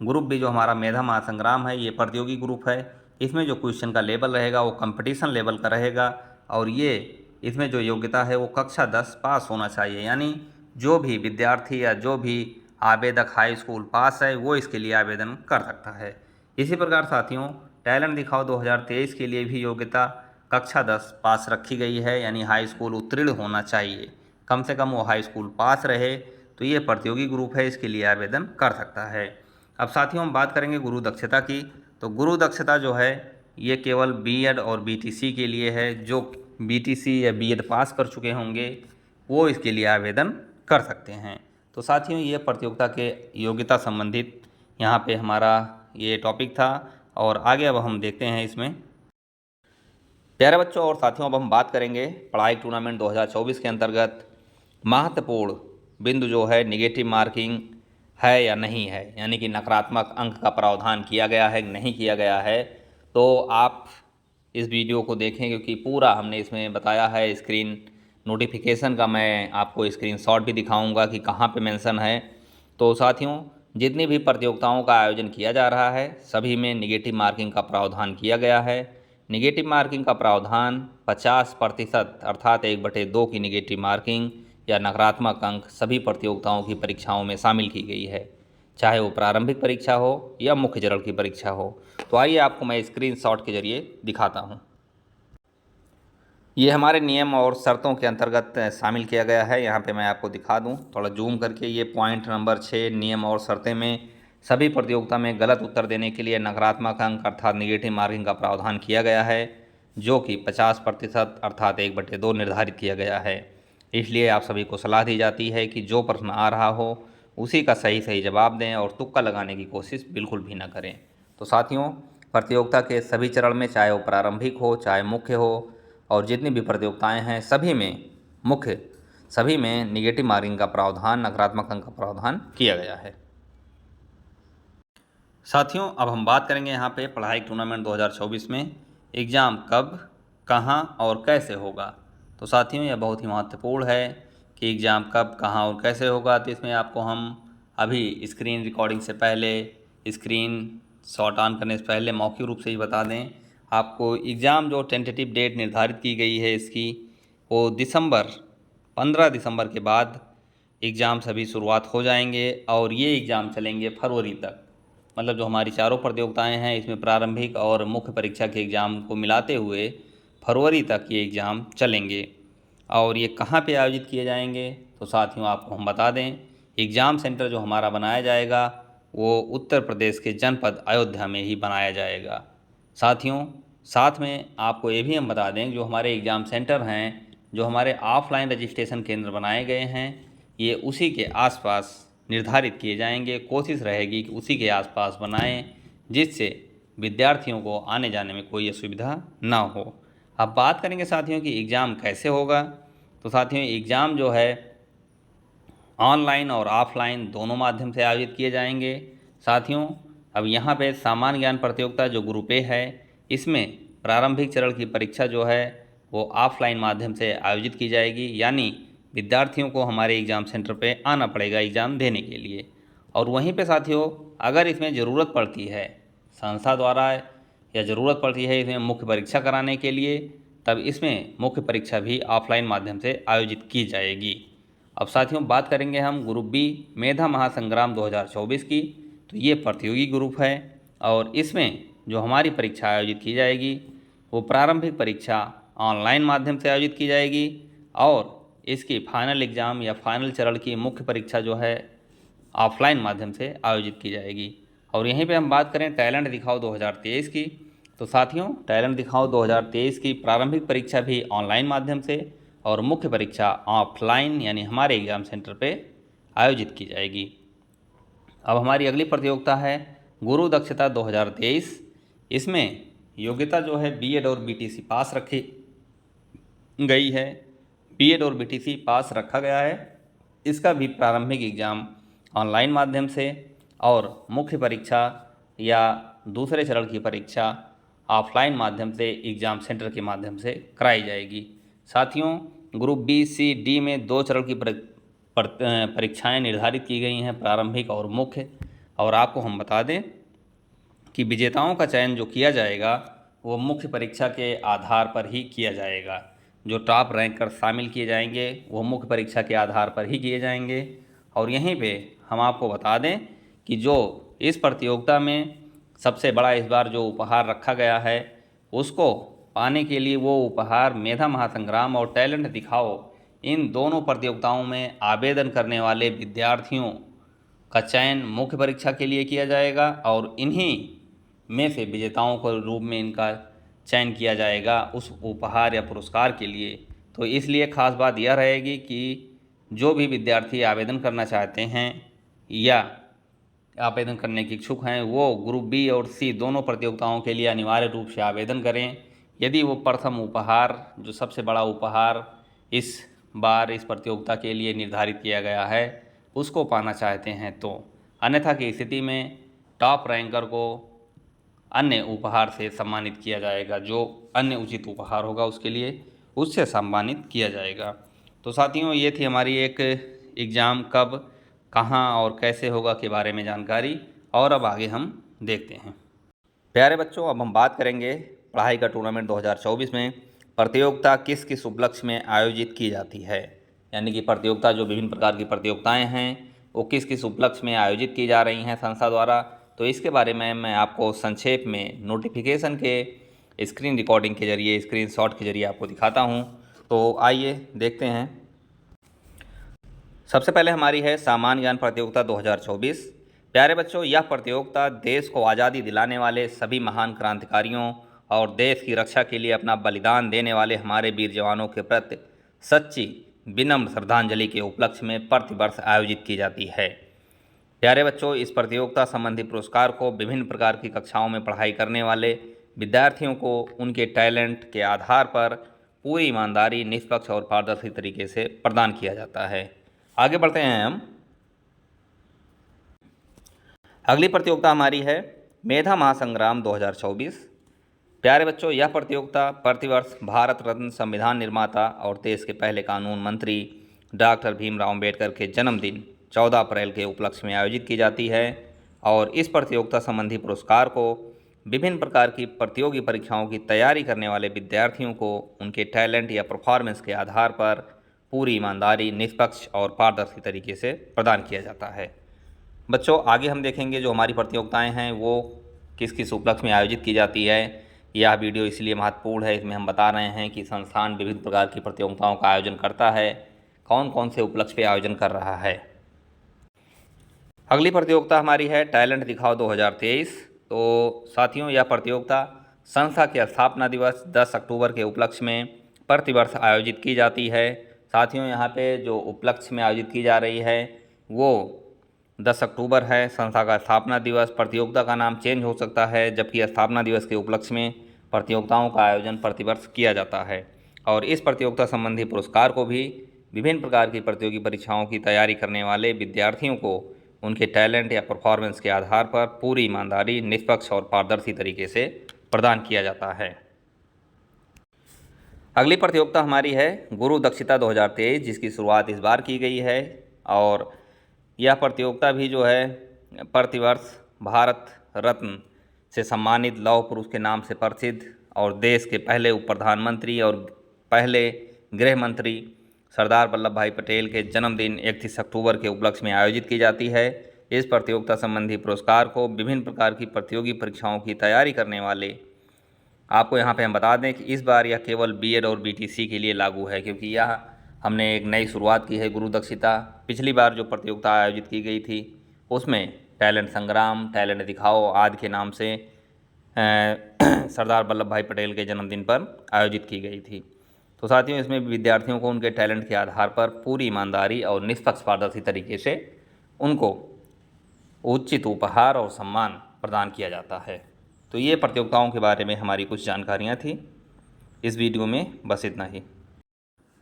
ग्रुप बी जो हमारा मेधा महासंग्राम है, ये प्रतियोगी ग्रुप है। इसमें जो क्वेश्चन का लेवल रहेगा वो कंपटीशन लेवल का रहेगा, और ये इसमें जो योग्यता है वो कक्षा 10 पास होना चाहिए, यानी जो भी विद्यार्थी या जो भी आवेदक हाई स्कूल पास है वो इसके लिए आवेदन कर सकता है। इसी प्रकार साथियों, टैलेंट दिखाओ 2023 के लिए भी योग्यता कक्षा 10 पास रखी गई है, यानी हाई स्कूल उत्तीर्ण होना चाहिए, कम से कम वो हाई स्कूल पास रहे। तो ये प्रतियोगी ग्रुप है, इसके लिए आवेदन कर सकता है। अब साथियों हम बात करेंगे गुरु दक्षता की। तो गुरु दक्षता जो है ये केवल बीएड और बीटीसी के लिए है। जो बीटीसी या बीएड पास कर चुके होंगे वो इसके लिए आवेदन कर सकते हैं। तो साथियों ये प्रतियोगिता के योग्यता संबंधित यहाँ पे हमारा ये टॉपिक था, और आगे अब हम देखते हैं इसमें। प्यारे बच्चों और साथियों, अब हम बात करेंगे पढ़ाई टूर्नामेंट 2024 के अंतर्गत महत्वपूर्ण बिंदु जो है निगेटिव मार्किंग है या नहीं है, यानी कि नकारात्मक अंक का प्रावधान किया गया है नहीं किया गया है। तो आप इस वीडियो को देखें, क्योंकि पूरा हमने इसमें बताया है। स्क्रीन नोटिफिकेशन का मैं आपको स्क्रीनशॉट भी दिखाऊंगा कि कहाँ पे मेंशन है। तो साथियों, जितनी भी प्रतियोगिताओं का आयोजन किया जा रहा है सभी में निगेटिव मार्किंग का प्रावधान किया गया है। निगेटिव मार्किंग का प्रावधान 50% अर्थात 1/2 की निगेटिव मार्किंग या नकारात्मक अंक सभी प्रतियोगिताओं की परीक्षाओं में शामिल की गई है, चाहे वो प्रारंभिक परीक्षा हो या मुख्य चरण की परीक्षा हो। तो आइए आपको मैं स्क्रीनशॉट के जरिए दिखाता हूँ। ये हमारे नियम और शर्तों के अंतर्गत शामिल किया गया है। यहाँ पे मैं आपको दिखा दूँ थोड़ा जूम करके। ये पॉइंट नंबर 6 नियम और शर्तें में सभी प्रतियोगिता में गलत उत्तर देने के लिए नकारात्मक अंक अर्थात निगेटिव मार्किंग का प्रावधान किया गया है, जो कि 50% अर्थात 1/2 निर्धारित किया गया है। इसलिए आप सभी को सलाह दी जाती है कि जो प्रश्न आ रहा हो उसी का सही सही जवाब दें और तुक्का लगाने की कोशिश बिल्कुल भी न करें। तो साथियों, प्रतियोगिता के सभी चरण में, चाहे वो प्रारंभिक हो चाहे मुख्य हो, और जितनी भी प्रतियोगिताएं हैं सभी में निगेटिव मार्किंग का प्रावधान, नकारात्मक अंक का प्रावधान किया गया है। साथियों, अब हम बात करेंगे यहाँ पे पढ़ाई टूर्नामेंट 2024 में एग्ज़ाम कब, कहाँ और कैसे होगा। तो साथियों, यह बहुत ही महत्वपूर्ण है कि एग्ज़ाम कब, कहाँ और कैसे होगा। तो इसमें आपको हम अभी स्क्रीन रिकॉर्डिंग से पहले, स्क्रीन शॉट ऑन करने से पहले मौखिक रूप से ही बता दें आपको, एग्ज़ाम जो टेंटेटिव डेट निर्धारित की गई है इसकी, वो 15 दिसंबर के बाद एग्ज़ाम सभी शुरुआत हो जाएंगे, और ये एग्ज़ाम चलेंगे फरवरी तक। मतलब जो हमारी चारों प्रतियोगिताएं हैं इसमें प्रारंभिक और मुख्य परीक्षा के एग्ज़ाम को मिलाते हुए फरवरी तक ये एग्ज़ाम चलेंगे। और ये कहाँ पे आयोजित किए जाएंगे, तो साथियों आपको हम बता दें, एग्ज़ाम सेंटर जो हमारा बनाया जाएगा वो उत्तर प्रदेश के जनपद अयोध्या में ही बनाया जाएगा। साथियों, साथ में आपको ये भी हम बता दें, जो हमारे एग्ज़ाम सेंटर हैं, जो हमारे ऑफलाइन रजिस्ट्रेशन केंद्र बनाए गए हैं, ये उसी के आसपास निर्धारित किए जाएंगे। कोशिश रहेगी कि उसी के आसपास बनाएं, जिससे विद्यार्थियों को आने जाने में कोई असुविधा ना हो। अब बात करेंगे साथियों कि एग्ज़ाम कैसे होगा। तो साथियों, एग्ज़ाम जो है ऑनलाइन और ऑफलाइन दोनों माध्यम से आयोजित किए जाएंगे। साथियों, अब यहाँ पे सामान्य ज्ञान प्रतियोगिता जो ग्रुप ए है, इसमें प्रारंभिक चरण की परीक्षा जो है वो ऑफलाइन माध्यम से आयोजित की जाएगी, यानी विद्यार्थियों को हमारे एग्ज़ाम सेंटर पे आना पड़ेगा एग्ज़ाम देने के लिए। और वहीं पे साथियों, अगर इसमें ज़रूरत पड़ती है संस्था द्वारा, या ज़रूरत पड़ती है इसमें मुख्य परीक्षा कराने के लिए, तब इसमें मुख्य परीक्षा भी ऑफलाइन माध्यम से आयोजित की जाएगी। अब साथियों, बात करेंगे हम ग्रुप बी मेधा महासंग्राम 2024 की। तो ये प्रतियोगी ग्रुप है, और इसमें जो हमारी परीक्षा आयोजित की जाएगी वो प्रारंभिक परीक्षा ऑनलाइन माध्यम से आयोजित की जाएगी, और इसकी फाइनल एग्ज़ाम या फाइनल चरण की मुख्य परीक्षा जो है ऑफलाइन माध्यम से आयोजित की जाएगी। और यहीं पे हम बात करें टैलेंट दिखाओ 2023 की। तो साथियों, टैलेंट दिखाओ 2023 की प्रारंभिक परीक्षा भी ऑनलाइन माध्यम से और मुख्य परीक्षा ऑफलाइन यानी हमारे एग्ज़ाम सेंटर पे आयोजित की जाएगी। अब हमारी अगली प्रतियोगिता है गुरु दक्षता 2023। इसमें योग्यता जो है बीएड और बीटीसी पास रखी गई है। बीएड और बीटीसी पास रखा गया है। इसका भी प्रारंभिक एग्ज़ाम ऑनलाइन माध्यम से और मुख्य परीक्षा या दूसरे चरण की परीक्षा ऑफलाइन माध्यम से एग्ज़ाम सेंटर के माध्यम से कराई जाएगी। साथियों, ग्रुप बी सी डी में 2 चरण की परीक्षाएं निर्धारित की गई हैं, प्रारंभिक और मुख्य। और आपको हम बता दें कि विजेताओं का चयन जो किया जाएगा वो मुख्य परीक्षा के आधार पर ही किया जाएगा। जो टॉप रैंकर शामिल किए जाएंगे वो मुख्य परीक्षा के आधार पर ही किए जाएंगे। और यहीं पे हम आपको बता दें कि जो इस प्रतियोगिता में सबसे बड़ा इस बार जो उपहार रखा गया है उसको पाने के लिए वो उपहार मेधा महासंग्राम और टैलेंट दिखाओ, इन दोनों प्रतियोगिताओं में आवेदन करने वाले विद्यार्थियों का चयन मुख्य परीक्षा के लिए किया जाएगा और इन्हीं में से विजेताओं के रूप में इनका चयन किया जाएगा उस उपहार या पुरस्कार के लिए। तो इसलिए ख़ास बात यह रहेगी कि जो भी विद्यार्थी आवेदन करना चाहते हैं या आवेदन करने के इच्छुक हैं वो ग्रुप बी और सी दोनों प्रतियोगिताओं के लिए अनिवार्य रूप से आवेदन करें। यदि वो प्रथम उपहार, जो सबसे बड़ा उपहार इस बार इस प्रतियोगिता के लिए निर्धारित किया गया है, उसको पाना चाहते हैं तो। अन्यथा की स्थिति में टॉप रैंकर को अन्य उपहार से सम्मानित किया जाएगा, जो अन्य उचित उपहार होगा उसके लिए उससे सम्मानित किया जाएगा। तो साथियों, ये थी हमारी एक एग्ज़ाम कब, कहाँ और कैसे होगा के बारे में जानकारी। और अब आगे हम देखते हैं। प्यारे बच्चों, अब हम बात करेंगे पढ़ाई का टूर्नामेंट 2024 में प्रतियोगिता किस किस उपलक्ष्य में आयोजित की जाती है। यानी कि प्रतियोगिता, जो विभिन्न प्रकार की प्रतियोगिताएं हैं वो किस किस उपलक्ष्य में आयोजित की जा रही हैं संस्था द्वारा। तो इसके बारे में मैं आपको संक्षेप में नोटिफिकेशन के स्क्रीन रिकॉर्डिंग के जरिए, स्क्रीनशॉट के जरिए आपको दिखाता हूं। तो आइए देखते हैं। सबसे पहले हमारी है सामान्य ज्ञान प्रतियोगिता 2024। प्यारे बच्चों, यह प्रतियोगिता देश को आज़ादी दिलाने वाले सभी महान क्रांतिकारियों और देश की रक्षा के लिए अपना बलिदान देने वाले हमारे वीर जवानों के प्रति सच्ची विनम्र श्रद्धांजलि के उपलक्ष्य में प्रतिवर्ष आयोजित की जाती है। प्यारे बच्चों, इस प्रतियोगिता संबंधी पुरस्कार को विभिन्न प्रकार की कक्षाओं में पढ़ाई करने वाले विद्यार्थियों को उनके टैलेंट के आधार पर पूरी ईमानदारी, निष्पक्ष और पारदर्शी तरीके से प्रदान किया जाता है। आगे बढ़ते हैं हम। अगली प्रतियोगिता हमारी है मेधा महासंग्राम 2024। प्यारे बच्चों, यह प्रतियोगिता प्रतिवर्ष भारत रत्न संविधान निर्माता और देश के पहले कानून मंत्री डॉक्टर भीमराव अम्बेडकर के जन्मदिन 14 अप्रैल के उपलक्ष्य में आयोजित की जाती है। और इस प्रतियोगिता संबंधी पुरस्कार को विभिन्न प्रकार की प्रतियोगी परीक्षाओं की तैयारी करने वाले विद्यार्थियों को उनके टैलेंट या परफॉर्मेंस के आधार पर पूरी ईमानदारी, निष्पक्ष और पारदर्शी तरीके से प्रदान किया जाता है। बच्चों, आगे हम देखेंगे जो हमारी प्रतियोगिताएं हैं वो किस किस उपलक्ष्य में आयोजित की जाती है। यह वीडियो इसलिए महत्वपूर्ण है, इसमें हम बता रहे हैं कि संस्थान विभिन्न प्रकार की प्रतियोगिताओं का आयोजन करता है, कौन कौन से उपलक्ष्य पे आयोजन कर रहा है। अगली प्रतियोगिता हमारी है टैलेंट दिखाओ 2023। तो साथियों, यह प्रतियोगिता संस्था के स्थापना दिवस 10 अक्टूबर के उपलक्ष्य में प्रतिवर्ष आयोजित की जाती है। साथियों, यहाँ पे जो उपलक्ष्य में आयोजित की जा रही है वो 10 अक्टूबर है, संस्था का स्थापना दिवस। प्रतियोगिता का नाम चेंज हो सकता है, जबकि स्थापना दिवस के उपलक्ष्य में प्रतियोगिताओं का आयोजन प्रतिवर्ष किया जाता है। और इस प्रतियोगिता संबंधी पुरस्कार को भी विभिन्न प्रकार की प्रतियोगी परीक्षाओं की तैयारी करने वाले विद्यार्थियों को उनके टैलेंट या परफॉर्मेंस के आधार पर पूरी ईमानदारी, निष्पक्ष और पारदर्शी तरीके से प्रदान किया जाता है। अगली प्रतियोगिता हमारी है गुरु दक्षिता 2023, जिसकी शुरुआत इस बार की गई है। और यह प्रतियोगिता भी जो है प्रतिवर्ष भारत रत्न से सम्मानित लौह पुरुष के नाम से प्रसिद्ध और देश के पहले उप प्रधानमंत्री और पहले गृह मंत्री सरदार वल्लभ भाई पटेल के जन्मदिन 31 अक्टूबर के उपलक्ष्य में आयोजित की जाती है। इस प्रतियोगिता संबंधी पुरस्कार को विभिन्न प्रकार की प्रतियोगी परीक्षाओं की तैयारी करने वाले, आपको यहाँ पे हम बता दें कि इस बार यह केवल बीएड और बीटीसी के लिए लागू है, क्योंकि यह हमने एक नई शुरुआत की है गुरु दक्षिता। पिछली बार जो प्रतियोगिता आयोजित की गई थी उसमें टैलेंट संग्राम, टैलेंट दिखाओ आदि के नाम से सरदार वल्लभ भाई पटेल के जन्मदिन पर आयोजित की गई थी। तो साथियों, इसमें विद्यार्थियों को उनके टैलेंट के आधार पर पूरी ईमानदारी और निष्पक्ष पारदर्शी तरीके से उनको उचित उपहार और सम्मान प्रदान किया जाता है। तो ये प्रतियोगिताओं के बारे में हमारी कुछ जानकारियाँ थी। इस वीडियो में बस इतना ही।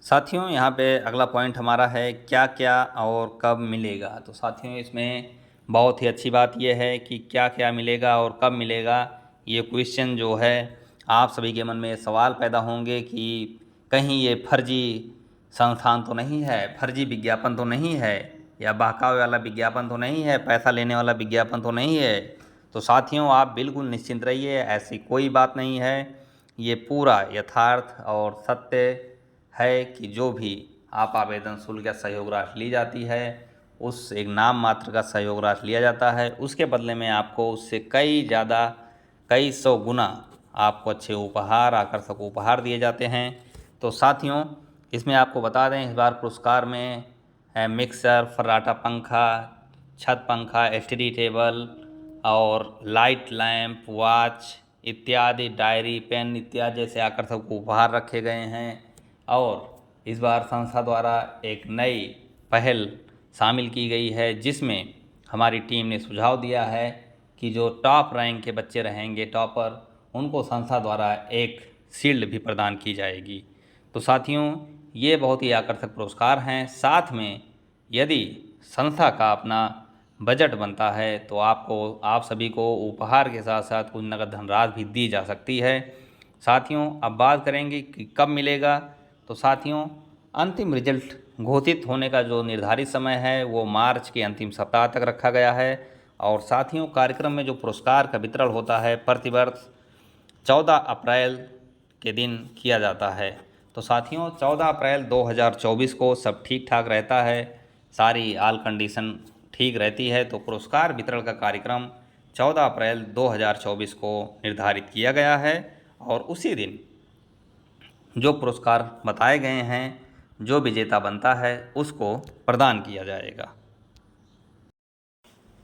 साथियों, यहाँ पे अगला पॉइंट हमारा है क्या क्या और कब मिलेगा। तो साथियों, इसमें बहुत ही अच्छी बात यह है कि क्या क्या मिलेगा और कब मिलेगा। ये क्वेश्चन जो है आप सभी के मन में सवाल पैदा होंगे कि कहीं ये फर्जी संस्थान तो नहीं है, फर्जी विज्ञापन तो नहीं है, या बहकावे वाला विज्ञापन तो नहीं है, पैसा लेने वाला विज्ञापन तो नहीं है। तो साथियों आप बिल्कुल निश्चिंत रहिए, ऐसी कोई बात नहीं है। ये पूरा यथार्थ और सत्य है कि जो भी आप आवेदन शुल्क या सहयोग राशि ली जाती है, उस एक नाम मात्र का सहयोग राशि लिया जाता है, उसके बदले में आपको उससे कई सौ गुना आपको अच्छे उपहार, आकर्षक उपहार दिए जाते हैं। तो साथियों इसमें आपको बता दें, इस बार पुरस्कार में मिक्सर, फर्राटा पंखा, छत पंखा, एसटीडी टेबल और लाइट लैंप, वॉच इत्यादि, डायरी, पेन इत्यादि जैसे आकर्षक उपहार रखे गए हैं। और इस बार संस्था द्वारा एक नई पहल शामिल की गई है, जिसमें हमारी टीम ने सुझाव दिया है कि जो टॉप रैंक के बच्चे रहेंगे, टॉपर, उनको संस्था द्वारा एक शील्ड भी प्रदान की जाएगी। तो साथियों ये बहुत ही आकर्षक पुरस्कार हैं। साथ में यदि संस्था का अपना बजट बनता है तो आप सभी को उपहार के साथ साथ कुछ नगद धनराशि भी दी जा सकती है। साथियों अब बात करेंगे कि कब मिलेगा। तो साथियों अंतिम रिजल्ट घोषित होने का जो निर्धारित समय है वो मार्च के अंतिम सप्ताह तक रखा गया है। और साथियों कार्यक्रम में जो पुरस्कार का वितरण होता है प्रतिवर्ष 14 अप्रैल के दिन किया जाता है। तो साथियों 14 अप्रैल 2024 को सब ठीक ठाक रहता है, सारी ऑल कंडीशन ठीक रहती है, तो पुरस्कार वितरण का कार्यक्रम 14 अप्रैल 2024 को निर्धारित किया गया है। और उसी दिन जो पुरस्कार बताए गए हैं, जो विजेता बनता है उसको प्रदान किया जाएगा।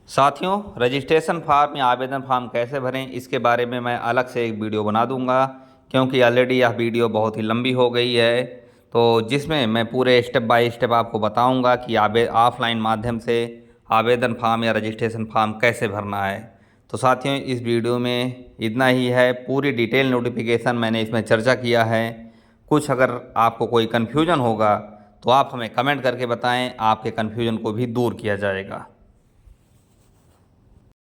साथियों रजिस्ट्रेशन फॉर्म या आवेदन फॉर्म कैसे भरें, इसके बारे में मैं अलग से एक वीडियो बना दूंगा, क्योंकि ऑलरेडी यह वीडियो बहुत ही लंबी हो गई है। तो जिसमें मैं पूरे स्टेप बाय स्टेप आपको बताऊंगा कि ऑफलाइन माध्यम से आवेदन फॉर्म या रजिस्ट्रेशन फॉर्म कैसे भरना है। तो साथियों इस वीडियो में इतना ही है, पूरी डिटेल नोटिफिकेशन मैंने इसमें चर्चा किया है। कुछ अगर आपको कोई कन्फ्यूजन होगा तो आप हमें कमेंट करके बताएं, आपके कन्फ्यूजन को भी दूर किया जाएगा।